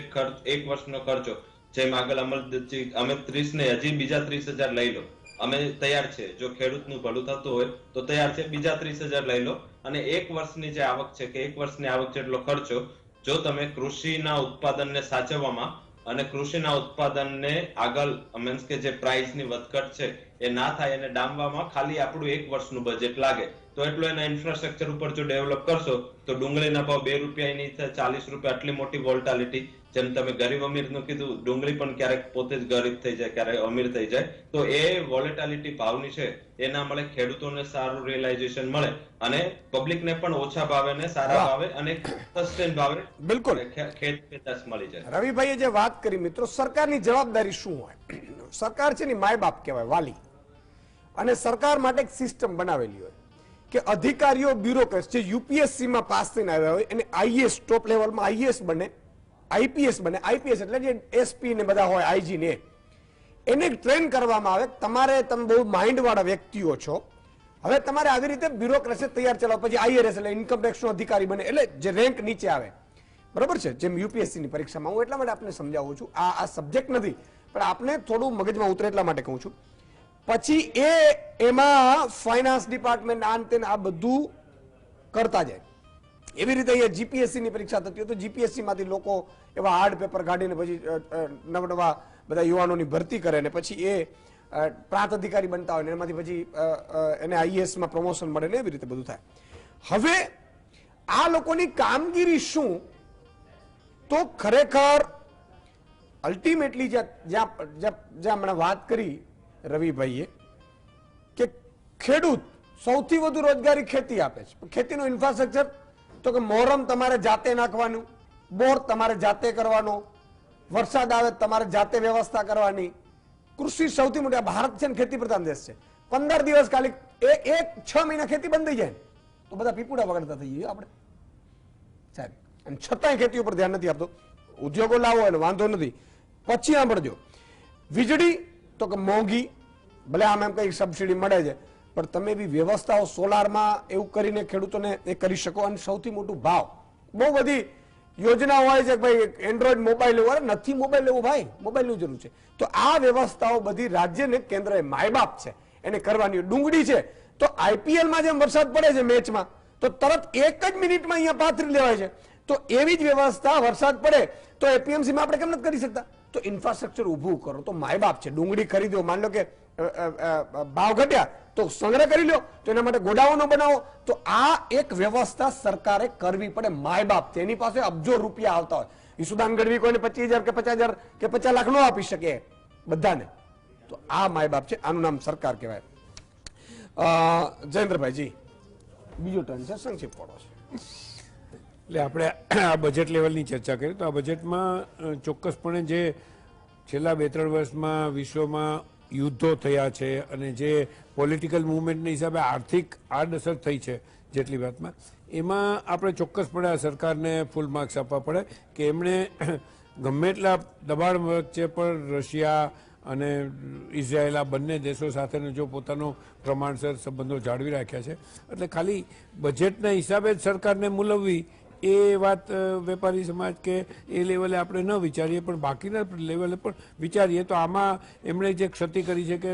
B: એક વર્ષનો ખર્ચો, જેમ આગળ અમલદત્તજી અમે 30 ને હજી બીજા 30,000 લઈ લો, અમે તૈયાર છે, જો ખેડૂતનું ભલું થતું હોય તો તૈયાર છે, બીજા 30,000 લઈ લો અને એક વર્ષની જે આવક છે કે એક વર્ષની આવક જેટલો ખર્ચો જો તમે કૃષિના ઉત્પાદનને સાચવવામાં અને કૃષિના ઉત્પાદનને આગળ મીન્સ કે જે પ્રાઇસની વધઘટ છે એ ના થાય એને ડામવામાં ખાલી આપણું એક વર્ષનું બજેટ લાગે, તો એટલું એના ઇન્ફ્રાસ્ટ્રક્ચર ઉપર જો ડેવલપ કરશો તો ડુંગળીના ભાવ 2 રૂપિયાની 40 રૂપિયા, આટલી મોટી વોલ્ટાલિટી. જેમ તમે ગરીબ અમીરનું કીધું, ડુંગળી પણ ક્યારેક પોતે જ ગરીબ થઈ જાય, ક્યારેક અમીર થઈ જાય, તો એ વોલેટાલિટી ભાવની છે એ ના મળે, ખેડૂતોને સારું રિયલાઇઝેશન મળે અને પબ્લિકને પણ ઓછા ભાવે ને સારા ભાવે અને સસ્ટેન ભાવે
A: બિલકુલ
B: ખેત પેદાશ મળી જાય.
A: રવિભાઈએ જે વાત કરી મિત્રો, સરકારની જવાબદારી શું હોય? સરકાર છે ને માય બાપ કહેવાય, વાલી. અને સરકાર માટે એક સિસ્ટમ બનાવેલી હોય કે અધિકારીઓ બ્યુરોક્રેટ્સ જે યુપીએસસી માં પાસ થઈને આવ્યા હોય એને આઈએએસ ટોપ લેવલમાં આઈએએસ બને, આઈપીએસ બને. આઈપીએસ એટલે જે એસપી ને બધા હોય, આઈજી ને, એને ટ્રેન કરવામાં આવે. તમે બહુ માઇન્ડ વાળા વ્યક્તિઓ છો, હવે તમારે આવી રીતે બ્યુરોક્રેસી તૈયાર ચલાવો, પછી આઈઆરએસ એટલે ઇન્કમ ટેક્સ નો અધિકારી બને, એટલે જે રેન્ક નીચે આવે, બરોબર છે, જેમ યુપીએસસી ની પરીક્ષામાં. હું એટલા માટે આપને સમજાવું છું, આ સબ્જેક્ટ નથી પણ આપને થોડું મગજમાં ઉતરે એટલા માટે કહું છું. પછી એમાં ફાઇનાન્સ ડિપાર્ટમેન્ટ આ બધું કરતા જાય. એવી રીતે અહીંયા જીપીએસસી ની પરીક્ષા થતી હોય તો જીપીએસસી માંથી લોકો એવા હાર્ડ પેપર કાઢીને પછી નવા બધા યુવાનોની ભરતી કરે ને પછી એ પ્રાંત અધિકારી બનતા હોય ને એમાંથી પછી એને આઈએએસ માં પ્રમોશન મળે ને એવી રીતે બધું થાય. હવે આ લોકોની કામગીરી શું? તો ખરેખર અલ્ટિમેટલી જ્યાં હમણાં વાત કરી રવિભાઈએ કે ખેડૂત સૌથી વધુ રોજગારી ખેતી આપે છે, ખેતીનું ઇન્ફ્રાસ્ટ્રક્ચર તો કે મોરમ તમારે જાતે નાખવાનું, બોર તમારે જાતે કરવાનો, વરસાદ આવે તમારે જાતે વ્યવસ્થા કરવાની. કૃષિ સૌથી મોટી, ભારત છે ને ખેતી પ્રધાન દેશ છે. 15 દિવસ ખાલી 6 મહિના ખેતી બંધ થઈ જાય તો બધા પીપુડા વગડતા થઈ જઈએ આપણે સાહેબ. અને છતાંય ખેતી ઉપર ધ્યાન નથી આપતો. ઉદ્યોગો લાવો એટલે વાંધો નથી. પછી સાંભળજો, વીજળી તો કે મોંઘી, ભલે આમ એમ કઈ સબસિડી મળે છે પણ તમે બી વ્યવસ્થાઓ સોલારમાં એવું કરીને ખેડૂતોને એ કરી શકો. અને સૌથી મોટું ભાવ, બહુ બધી યોજના હોય છે કે ભાઈ એન્ડ્રોઈડ મોબાઈલ લેવો, નથી મોબાઈલ લેવો ભાઈ, મોબાઈલની જરૂર છે. તો આ વ્યવસ્થાઓ બધી રાજ્યને કેન્દ્રએ માયબાપ છે એને કરવાની. ડુંગળી છે તો આઈપીએલમાં જેમ વરસાદ પડે છે મેચમાં તો તરત 1 જ મિનિટમાં અહીંયા પાથરી લેવાય છે. તો એવી જ વ્યવસ્થા વરસાદ પડે તો એપીએમસીમાં આપણે કેમ નથી કરી શકતા? તો ઇન્ફ્રાસ્ટ્રક્ચર ઊભું કરો તો માયબાપ છે. ડુંગળી ખરીદો, માન લો કે ભાવ ઘટ્યા તો સંગ્રહ કરી લો, તો એના માટે ગોડાઉનો બનાવો. તો આ એક વ્યવસ્થા સરકારે કરવી પડે, માયબાપ. તેની પાસે અબજો રૂપિયા આવતા હોય. ઈસુદાન ગઢવી કોઈને 25,000 કે 50,000 કે 50 લાખ નો આપી શકે બધાને. તો આ માયબાપ છે, આનું નામ સરકાર કહેવાય. જયેન્દ્રભાઈ જી, બીજો ટર્ન છે, સંક્ષિપ્ત પડો છે.
D: એટલે આપણે આ બજેટ લેવલની ચર્ચા કરીએ તો આ બજેટમાં ચોક્કસપણે જે છેલ્લા 2-3 વર્ષમાં વિશ્વમાં યુદ્ધો થયા છે અને જે પોલિટિકલ મુવમેન્ટના હિસાબે આર્થિક આડઅસર થઈ છે જેટલી વાતમાં, એમાં આપણે ચોક્કસપણે આ સરકારને ફૂલ માર્ક્સ આપવા પડે કે એમણે ગમે એટલા દબાણ વચ્ચે પણ રશિયા અને ઇઝરાયેલ આ બંને દેશો સાથેનો જો પોતાનો પ્રમાણસર સંબંધો જાળવી રાખ્યા છે. એટલે ખાલી બજેટના હિસાબે જ સરકારને મૂલવવી એ વાત વેપારી સમાજ કે એ લેવલે આપણે ન વિચારીએ, પણ બાકીના લેવલે પણ વિચારીએ તો આમાં એમણે જે ક્ષતિ કરી છે કે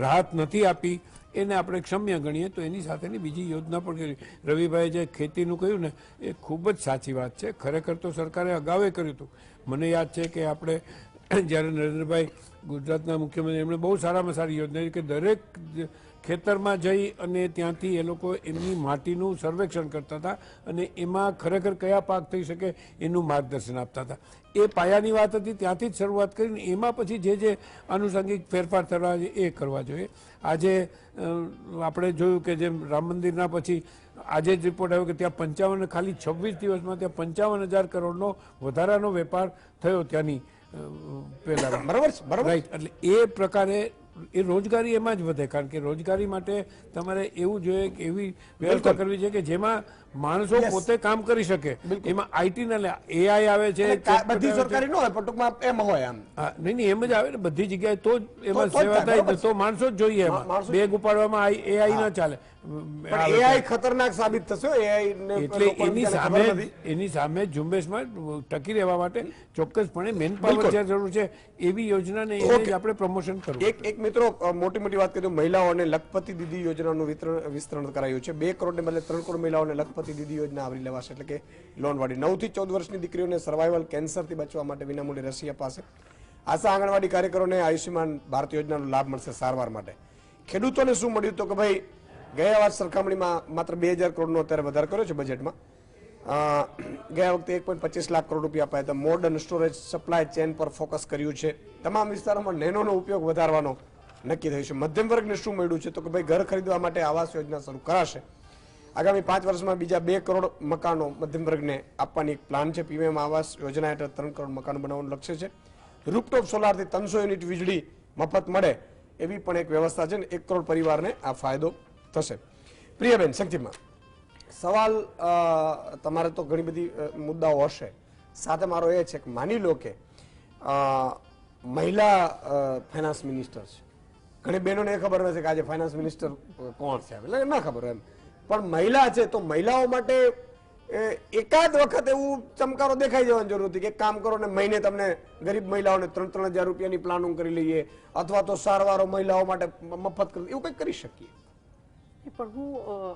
D: રાહત નથી આપી એને આપણે ક્ષમ્ય ગણીએ તો એની સાથેની બીજી યોજના પણ કરી. રવિભાઈએ જે ખેતીનું કહ્યું ને એ ખૂબ જ સાચી વાત છે. ખરેખર તો સરકારે અગાઉ કર્યું હતું. મને યાદ છે કે આપણે જ્યારે નરેન્દ્રભાઈ ગુજરાતના મુખ્યમંત્રી, એમણે બહુ સારામાં સારી યોજના કે દરેક ખેતરમાં જઈ અને ત્યાંથી એ લોકો એમની માટીનું સર્વેક્ષણ કરતા હતા અને એમાં ખરેખર કયા પાક થઈ શકે એનું માર્ગદર્શન આપતા હતા. એ પાયાની વાત હતી, ત્યાંથી જ શરૂઆત કરીને એમાં પછી જે આનુષંગિક ફેરફાર થવા એ કરવા જોઈએ. આજે આપણે જોયું કે જેમ રામ મંદિરના પછી આજે જ રિપોર્ટ આવ્યો કે ત્યાં ખાલી 26 દિવસમાં ત્યાં 55,000 કરોડનો વધારાનો વેપાર થયો ત્યાંની પહેલા. બરાબર રાઈટ. એટલે એ પ્રકારે એ રોજગારી એમાં જ વધે, કારણ કે રોજગારી માટે તમારે એવું જોઈએ કે એવી વ્યવસ્થા કરવી છે કે જેમાં માણસો પોતે કામ કરી શકે. એમાં આઈટી ના એઆઈ આવે છે,
A: બધી સરકારી ન હોય પણ ટૂંકમાં એમ હોય. આમ
D: નહીં એમ જ આવે ને બધી જગ્યાએ, તો જ એમાં સેવા થાય. તો માણસો જ જોઈએ એમાં. બેગ ઉપાડવામાં એઆઈ ના ચાલે.
A: એઆઈ ખતરનાક સાબિત થશે.
D: એટલે એની સામે ઝુંબેશમાં ટકી રહેવા માટે ચોક્કસપણે મેન પાવર જે જરૂર છે એવી યોજનાને એને જ આપણે પ્રમોશન કરવું.
A: એક મિત્રો મોટી વાત કરી, મહિલાઓને લખપતિ દીદી યોજનાનું વિસ્તરણ કરાયું છે. 2 કરોડને બદલે 3 કરોડ મહિલાઓને લખપતિ દીદી યોજના આવરી લેવાશે. એટલે કે લોન વાળી 9 થી 14 વર્ષની દીકરીઓને સર્વાઈવલ કેન્સરથી બચવા માટે વિનામૂલ્યે રસી અપાશે. આશા આંગણવાડી કાર્યકરોને આયુષ્યમાન ભારત યોજનાનો લાભ મળશે સારવાર માટે. ખેડૂતોને શું મળ્યું તો કે ભાઈ ગયા વર્ષ સરખામણીમાં માત્ર 2,000 કરોડનો અત્યારે વધારો કર્યો છે બજેટમાં. ગયા વખતે 1.25 લાખ કરોડ રૂપિયા અપાયા હતા. મોડર્ન સ્ટોરેજ સપ્લાય ચેન પર ફોકસ કર્યું છે. તમામ વિસ્તારોમાં નેનોનો ઉપયોગ વધારવાનો નક્કી થયું છે. મધ્યમ વર્ગને શું મળ્યું છે તો કે ભાઈ ઘર ખરીદવા માટે આવાસ યોજના શરૂ કરાશે. આગામી 5 વર્ષમાં બીજા 2 કરોડ મકાનો મધ્યમ વર્ગને આપવાની એક પ્લાન છે. પીએમ આવાસ યોજના હેઠળ 3 કરોડ મકાનો બનાવવાનું લક્ષ્ય છે. રૂપટોપ સોલારથી 300 યુનિટ વીજળી મફત મળે એવી પણ એક વ્યવસ્થા છે ને 1 કરોડ પરિવારને આ ફાયદો થશે. પ્રિયાબેન, સંક્ષિપ્તમાં સવાલ તમારે તો ઘણી બધી મુદ્દાઓ હશે. સાથે મારો એ છે કે માની લો કે મહિલા ફાઇનાન્સ મિનિસ્ટર છે. ઘણી બહેનોને એ ખબર નથી કે આજે ફાઇનાન્સ મિનિસ્ટર કોણ છે, એટલે ના ખબર હોય એમ. પણ મહિલા છે તો મહિલાઓ માટે એકાદ વખત એવું ચમકારો દેખાઈ જવાની જરૂર હતી કે કામ કરો ને મહિને તમને ગરીબ મહિલાઓને 3,000 રૂપિયાની પ્લાનિંગ કરી લઈએ, અથવા તો સારવારો મહિલાઓ માટે મફત કરી, એવું કંઈક કરી શકીએ.
C: પણ હું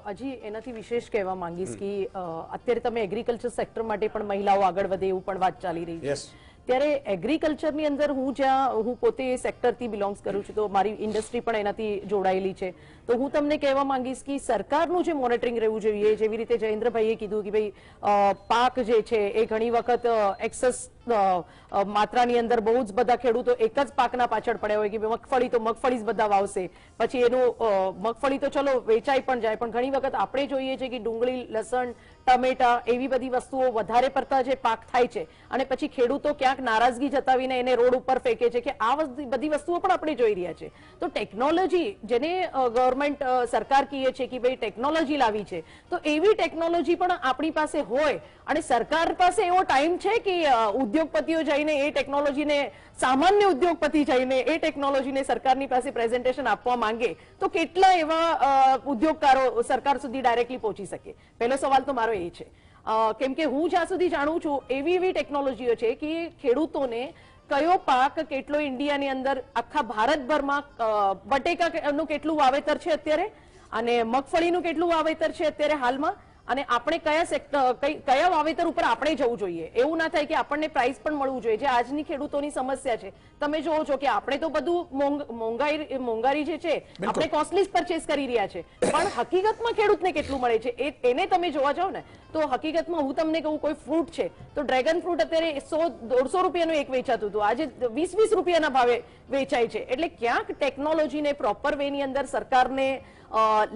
C: હજી એનાથી વિશેષ કહેવા માંગીશ કે અત્યારે તમે એગ્રીકલ્ચર સેક્ટર માટે પણ મહિલાઓ આગળ વધે એવું પણ વાત ચાલી રહી છે. ત્યારે એગ્રીકલ્ચરની અંદર હું પોતે એ સેક્ટરથી બિલોંગ્સ કરું છું, તો મારી ઇન્ડસ્ટ્રી પણ એનાથી જોડાયેલી છે. તો હું તમને કહેવા માંગીશ કે સરકારનું જે મોનિટરિંગ રહેવું જોઈએ, જેવી રીતે જયેન્દ્રભાઈએ કીધું કે ભાઈ પાક જે છે એ ઘણી વખત એક્સેસ માત્રાની અંદર બહુ જ બધા ખેડૂતો એક જ પાકના પાછળ પડ્યા હોય કે મગફળી તો મગફળી જ બધા વાવશે, પછી એનું મગફળી તો ચલો વેચાઈ પણ જાય, પણ ઘણી વખત આપણે જોઈએ છે કે ડુંગળી, લસણ, ટમેટા એવી બધી વસ્તુઓ વધારે પડતા જે પાક થાય છે અને પછી ખેડૂતો ક્યાંક નારાજગી જતાવીને એને રોડ ઉપર ફેંકે છે કે આ બધી વસ્તુઓ પણ આપણે જોઈ રહ્યા છે. તો ટેકનોલોજી જેને ગવર્મેન્ટ સરકાર કહે છે કે ભાઈ ટેકનોલોજી લાવી છે, તો એવી ટેકનોલોજી પણ આપણી પાસે હોય અને સરકાર પાસે એવો ટાઈમ છે કે ઉદ્યોગપતિઓ જઈને એ ટેકનોલોજીને, સામાન્ય ઉદ્યોગપતિ જઈને એ ટેકનોલોજીને સરકારની પાસે પ્રેઝન્ટેશન આપવા માંગે તો કેટલા એવા ઉદ્યોગકારો સરકાર સુધી ડાયરેક્ટલી પહોંચી શકે? પહેલો સવાલ તો મારો એ છે. કેમ કે હું જ્યાં સુધી જાણું છું એવી ટેકનોલોજીઓ છે કે ખેડૂતોને કયો પાક કેટલો ઇન્ડિયાની અંદર આખા ભારતભરમાં બટેકાનું કેટલું વાવેતર છે અત્યારે અને મગફળીનું કેટલું વાવેતર છે અત્યારે હાલમાં, અને આપણે કયા વાવેતર ઉપર આપણે જવું જોઈએ. એવું ના થાય કે આપણને પ્રાઇસ પણ મળવું જોઈએ, જે આજની ખેડૂતોની સમસ્યા છે. તમે જોવો છો કે આપણે તો બધું મોંઘવારી જે છે આપણે કોસ્ટલી પરચેસ કરી રહ્યા છે, પણ હકીકતમાં ખેડૂતને કેટલું મળે છે એને તમે જોવા જાઓ ને તો હકીકતમાં હું તમને કહું, કોઈ ફ્રૂટ છે તો ડ્રેગન ફ્રૂટ અત્યારે 100-150 રૂપિયાનું એક વેચાતું હતું, આજે 20-20 રૂપિયાના ભાવે વેચાય છે. એટલે ક્યાંક ટેકનોલોજીને પ્રોપર વે ની અંદર સરકારને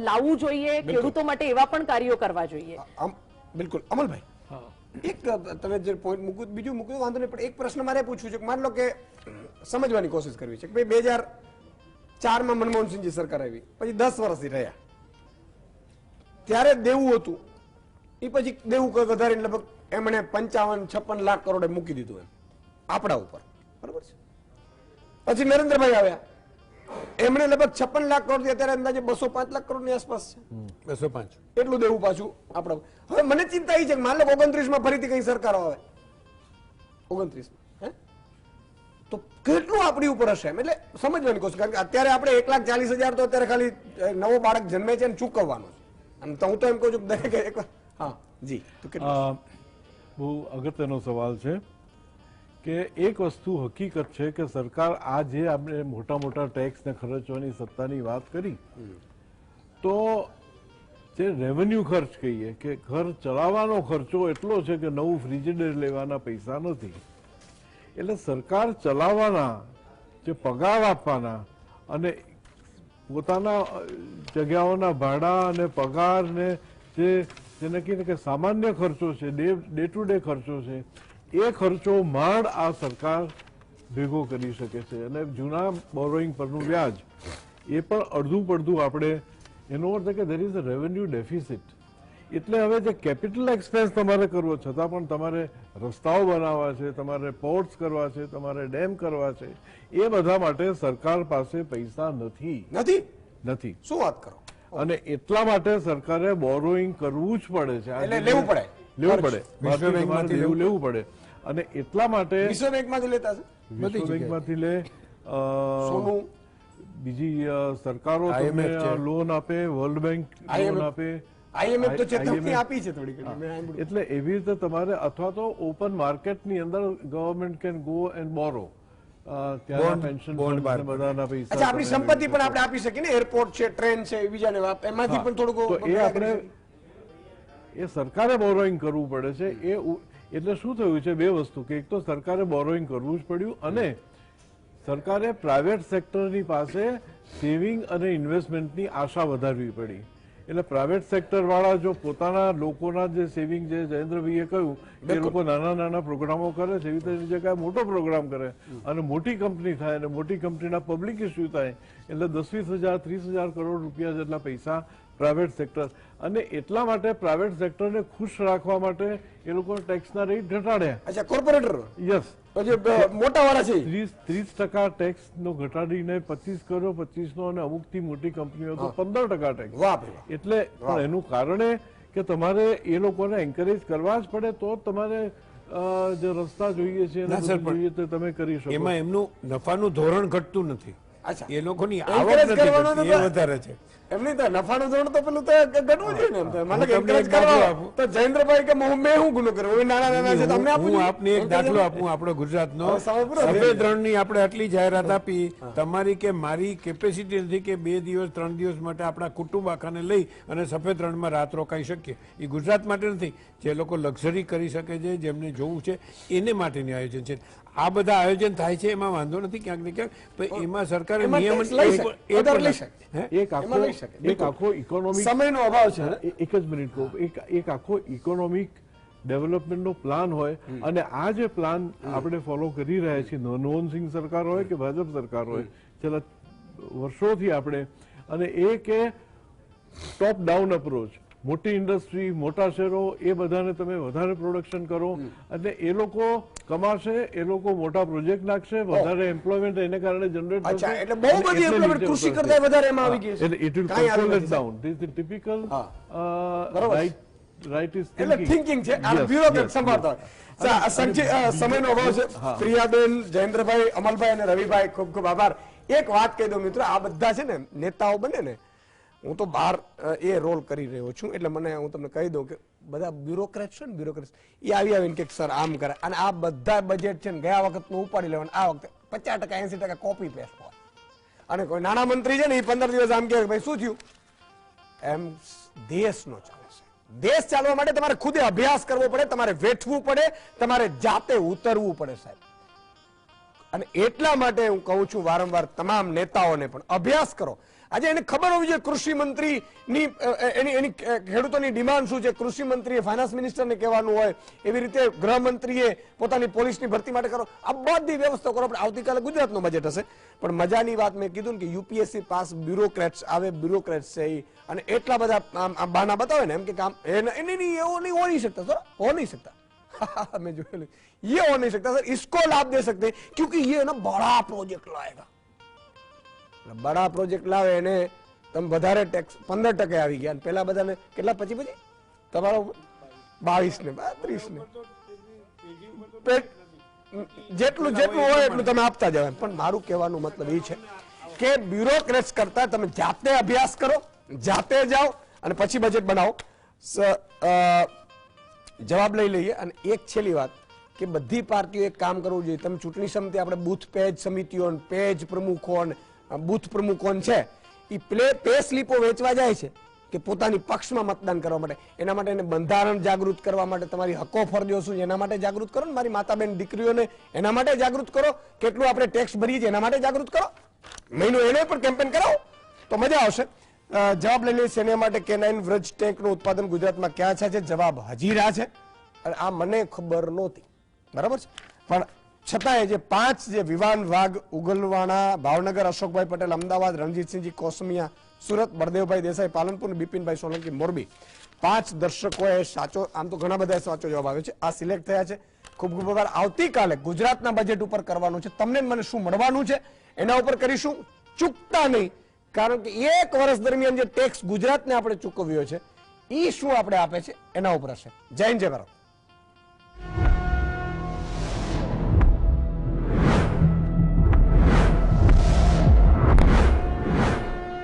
C: લાવવું જોઈએ, ખેડૂતો માટે એવા પણ કાર્યો કરવા જોઈએ.
A: બિલકુલ અમલભાઈ, એક તમે જે પોઈન્ટ મૂક્યું બીજું મૂક્યું વાંધો નહીં, પણ એક પ્રશ્ન મારે પૂછવું છે કે માની લો કે સમજવાની કોશિશ કરવી છે કે ભાઈ 2004માં મનમોહનસિંહજી સરકાર આવી, પછી 10 વર્ષથી રહ્યા, ત્યારે દેવું હતું એ પછી દેવું વધારીને લગભગ એમણે 55-56 લાખ કરોડે મૂકી દીધું એમ આપણા ઉપર, બરોબર છે. પછી નરેન્દ્રભાઈ આવ્યા, એમણે લગભગ 56 લાખ કરોડ, અત્યારે અંદાજે 205 લાખ કરોડની આસપાસ છે,
D: 205
A: એટલું દેવું પાછું આપણા. હવે મને ચિંતા એ છે કે માન લો 29માં ફરીથી કઈ સરકારો આવે, 29માં તો કેટલું આપણી ઉપર હશે એમ, એટલે સમજવાની કોશિશ. કારણ કે અત્યારે આપણે 1,40,000 તો અત્યારે ખાલી નવો બાળક જન્મે છે ને ચૂકવવાનો છે. અને તો હું તો એમ કહું છું કે દરેક એક હા જી તો કેટલું
E: બહુ અગત્યનો સવાલ છે કે એક વસ્તુ હકીકત છે કે સરકાર આ જે આપણે મોટા મોટા ટેક્સને ખર્ચવાની સત્તાની વાત કરી, તો જે રેવન્યુ ખર્ચ કહીએ કે ઘર ચલાવવાનો ખર્ચો એટલો છે કે નવું ફ્રીજિડર લેવાના પૈસા નથી. એટલે સરકાર ચલાવવાના જે પગાર આપવાના અને પોતાના જગ્યાઓના ભાડા અને પગાર ને જેને કહીએ કે સામાન્ય ખર્ચો છે, ડે ટુ ડે ખર્ચો છે, એ ખર્ચો માંડ આ સરકાર ભેગો કરી શકે છે. અને જૂના બોરોઈંગ પરનું વ્યાજ એ પણ અડધું પડધું આપણે, એનો અર્થ કે there is a revenue deficit. એટલે હવે જે કેપિટલ એક્સપેન્સ તમારે કરવો, છતાં પણ તમારે રસ્તાઓ બનાવવા છે, તમારે પોર્ટ્સ કરવા છે, તમારે ડેમ કરવા છે, એ બધા માટે સરકાર પાસે પૈસા નથી.
A: શું વાત કરો?
E: અને એટલા માટે સરકારે બોરોઈંગ કરવું જ પડે છે,
A: એટલે લેવું પડે,
E: લેવું પડે. અને એટલા માટે
A: વિશ્વ બેંકમાંથી લેતા છે,
E: વિશ્વ બેંકમાંથી લે, બીજી સરકારો તમને લોન આપે, વર્લ્ડ બેંક લોન આપે,
A: IMF તો ચેતવણી આપી છે થોડી ઘણી.
E: એટલે એવી રીતે તમારે, અથવા તો ઓપન માર્કેટની અંદર ગવર્મેન્ટ કેન ગો એન્ડ બોરો, ત્યાં પેન્શન બધાના પૈસા.
A: અચ્છા, આપણી સંપત્તિ પણ આપણે આપી શકીએ ને, એરપોર્ટ છે, ટ્રેન છે, બીજાને એમાંથી પણ થોડુંક.
E: એ આપણે એ સરકારે બોરોઈંગ કરવું પડે છે. એટલે શું થયું છે, બે વસ્તુ, કે એક તો સરકારે બોરોઈંગ કરવું જ પડ્યું, અને સરકારે પ્રાઇવેટ સેક્ટરની પાસે સેવિંગ અને ઇન્વેસ્ટમેન્ટની આશા વધારવી પડી. એટલે પ્રાઇવેટ સેક્ટર વાળા જો પોતાના લોકોના જે સેવિંગ, જે જયેન્દ્રભાઈએ કહ્યું કે લોકો નાના નાના પ્રોગ્રામો કરે છે, એવી રીતે જગ્યાએ મોટો પ્રોગ્રામ કરે અને મોટી કંપની થાય, અને મોટી કંપનીના પબ્લિક ઇસ્યુ થાય, એટલે 10-20,000 30,000 કરોડ રૂપિયા જેટલા પૈસા પ્રાઇવેટ સેક્ટર. અને એટલા માટે પ્રાઇવેટ સેક્ટરને ખુશ રાખવા માટે એ લોકો ટેક્સના રેટ ઘટાડ્યા.
A: અચ્છા, કોર્પોરેટર
E: યસ,
A: મોટા વાળા છે
E: 30% ટેક્સ નો ઘટાડીને 25 કર્યો, 25 નો, અને અમુક થી મોટી કંપનીઓ તો 15% ટેક્સ. એટલે એનું કારણ કે તમારે એ લોકોને એન્કરેજ કરવા જ પડે, તો તમારે જે રસ્તા જોઈએ છે જોઈએ તો તમે કરી શકો.
D: એમાં એમનું નફાનું ધોરણ ઘટતું નથી, એ લોકોની આવક
A: Encourage
D: નથી
A: કરવાનું
D: ઘટતી, એ વધારે છે.
A: એમની તો નફાનું ધોરણ તો પેલું તો ઘટવું જોઈએ ને. એમ તો મને એન્કરેજ કરવા તો જયેન્દ્રભાઈ કે મેં શું ગુનો કર્યો, નાના નાના છે તમને આપું.
D: હું આપને એક દાખલો આપું, આપણો ગુજરાતનો સફેદ રણની આપણે આટલી જાહેરાત આપી, તમારી કે મારી કેપેસિટી નથી કે 2 દિવસ 3 દિવસ માટે આપણા કુટુંબ આખાને લઈ અને સફેદ રણમાં રાત રોકાઈ શકીએ. એ ગુજરાત માટે નથી, જે લોકો લક્ઝરી કરી શકે છે, જેમને જોવું છે એને માટેની આયોજન છે. આ બધા આયોજન થાય છે, એમાં વાંધો નથી ક્યાંક ને ક્યાંક, એમાં સરકારે નિયમન
E: એક આખો ઇકોનોમિક
A: સમયનો અભાવ છે.
E: એક જ મિનિટ કહું, એક આખો ઇકોનોમિક ડેવલપમેન્ટનો પ્લાન હોય, અને આ જે પ્લાન આપણે ફોલો કરી રહ્યા છીએ, મનમોહનસિંહ સરકાર હોય કે ભાજપ સરકાર હોય, છેલ્લા વર્ષોથી આપણે, અને એ કે ટોપ ડાઉન અપ્રોચ, મોટી ઇન્ડસ્ટ્રી, મોટા શહેરો, એ બધાને તમે વધારે પ્રોડક્શન કરો, અને એ લોકો કમાશે, એ લોકો મોટા પ્રોજેક્ટ નાખશે, વધારે એમ્પ્લોયમેન્ટ એને કારણે જનરેટ થશે.
A: એટલે બહુ બધી એમ્પ્લોયમેન્ટ કૃષિ કરતા વધારે એમાં આવી ગઈ છે.
E: એટલે it will consolidate down. This is typical right is
A: thinking છે. આ બ્યુરોક્રેટ સંભાળતા હોય. સમયનો અભાવ છે. પ્રિયાબેન, જયેન્દ્રભાઈ, અમલભાઈ અને રવિભાઈ, ખૂબ ખૂબ આભાર. એક વાત કહી દઉં મિત્રો, આ બધા છે ને નેતાઓ બને ને, હું તો બહાર એ રોલ કરી રહ્યો છું, એટલે મને હું તમને કહી દઉં કે બધા બ્યુરોક્રેટ છે ને, બ્યુરોક્રેટ એ આવીને કે સર આમ કરે, અને આ બધા બજેટ છે ને ગયા વખતનું ઉપાડી લેવાનું, આ વખતે 50% 80% કોપી પેસ્ટ હોય. અને કોઈ નાના મંત્રી છે ને, એ 15 દિવસ આમ કે ભાઈ શું થયું, એમ દેશનો ચાલે છે. દેશ ચાલવા માટે તમારે ખુદે અભ્યાસ કરવો પડે, તમારે વેઠવું પડે, તમારે જાતે ઉતરવું પડે સાહેબ. અને એટલા માટે હું કહું છું વારંવાર તમામ નેતાઓને પણ અભ્યાસ કરો. આજે એને ખબર હોવી જોઈએ કૃષિ મંત્રીની એની ખેડૂતોની ડિમાન્ડ શું છે, કૃષિ મંત્રીએ ફાઇનાન્સ મિનિસ્ટરને કહેવાનું હોય, એવી રીતે ગૃહમંત્રીએ પોતાની પોલીસની ભરતી માટે કરો. આ બધી વ્યવસ્થા કરો. આપણે આવતીકાલે ગુજરાતનું બજેટ હશે, પણ મજાની વાત મેં કીધું ને કે યુપીએસસી પાસ બ્યુરોક્રેટ્સ આવે, બ્યુરોક્રેટ્સ છે એ, અને એટલા બધા બહાના બતાવે ને એમ કે કામ એની એવું નહીં હો નહીં શકતા સર, હો નહીં सकता. मैं जो ये हो नहीं सकता सर, इसको लाभ दे सकते क्योंकि ये ना बड़ा प्रोजेक्ट लाएगा. बड़ा प्रोजेक्ट लावे એને તમે વધારે ટેક્સ 15% આવી ગયા, પેલા બધાને કેટલા પછી તમારો 22 ને 32 ને જેટલું હોય એટલું તમે આપતા જાવ. પણ મારું કહેવાનું મતલબ એ છે કે બ્યુરોક્રેટ્સ કરતા તમે જાતે અભ્યાસ કરો, જાતે જાઓ અને પછી બજેટ બનાવો. જવાબ લઈ લઈએ. અને એક છેલ્લી વાત કે બધી પાર્ટીઓ એક કામ કરવું જોઈએ. તમે ચૂંટણી સમિતિ આપણે બૂથ પેજ સમિતિઓ, પેજ પ્રમુખો, બૂથ પ્રમુખો છે એ પે સ્લીપો વેચવા જાય છે કે પોતાની પક્ષમાં મતદાન કરવા માટે. એના માટે એને બંધારણ જાગૃત કરવા માટે, તમારી હકો ફરજો શું એના માટે જાગૃત કરો ને. મારી માતા બેન દીકરીઓને એના માટે જાગૃત કરો. કેટલું આપણે ટેક્સ ભરીએ છીએ એના માટે જાગૃત કરો. મહિનો એને પણ કેમ્પેન કરાવો તો મજા આવશે. જવાબ લઈ લઈએ સેના માટે કેનાઇન વ્રજ ટેન્કનું ઉત્પાદન ગુજરાતમાં ક્યાં છે? જવાબ હજીરા છે. અને આ મને ખબર નહોતી, બરાબર છે, પણ છતાંય જે 5 જે વિવાન વાઘ ઉગલવાણા, ભાવનગર, અશોકભાઈ પટેલ અમદાવાદ, રણજીતસિંહજી કોસમિયા સુરત, બળદેવભાઈ દેસાઈ પાલનપુર, બિપિનભાઈ સોલંકી મોરબી, 5 દર્શકોએ સાચો, આમ તો ઘણા બધા સાચો જવાબ આવ્યો છે, આ સિલેક્ટ થયા છે. ખૂબ ખૂબ આભાર. આવતીકાલે ગુજરાતના બજેટ ઉપર કરવાનું છે. તમને મને શું મળવાનું છે એના ઉપર કરીશું. ચૂકતા નહીં, કારણ કે 1 વર્ષ દરમિયાન જે ટેક્સ ગુજરાતને આપણે ચૂકવ્યો છે એ શું આપણે આપે છે એના ઉપર હશે. જય હિન્દ, જય ભારત.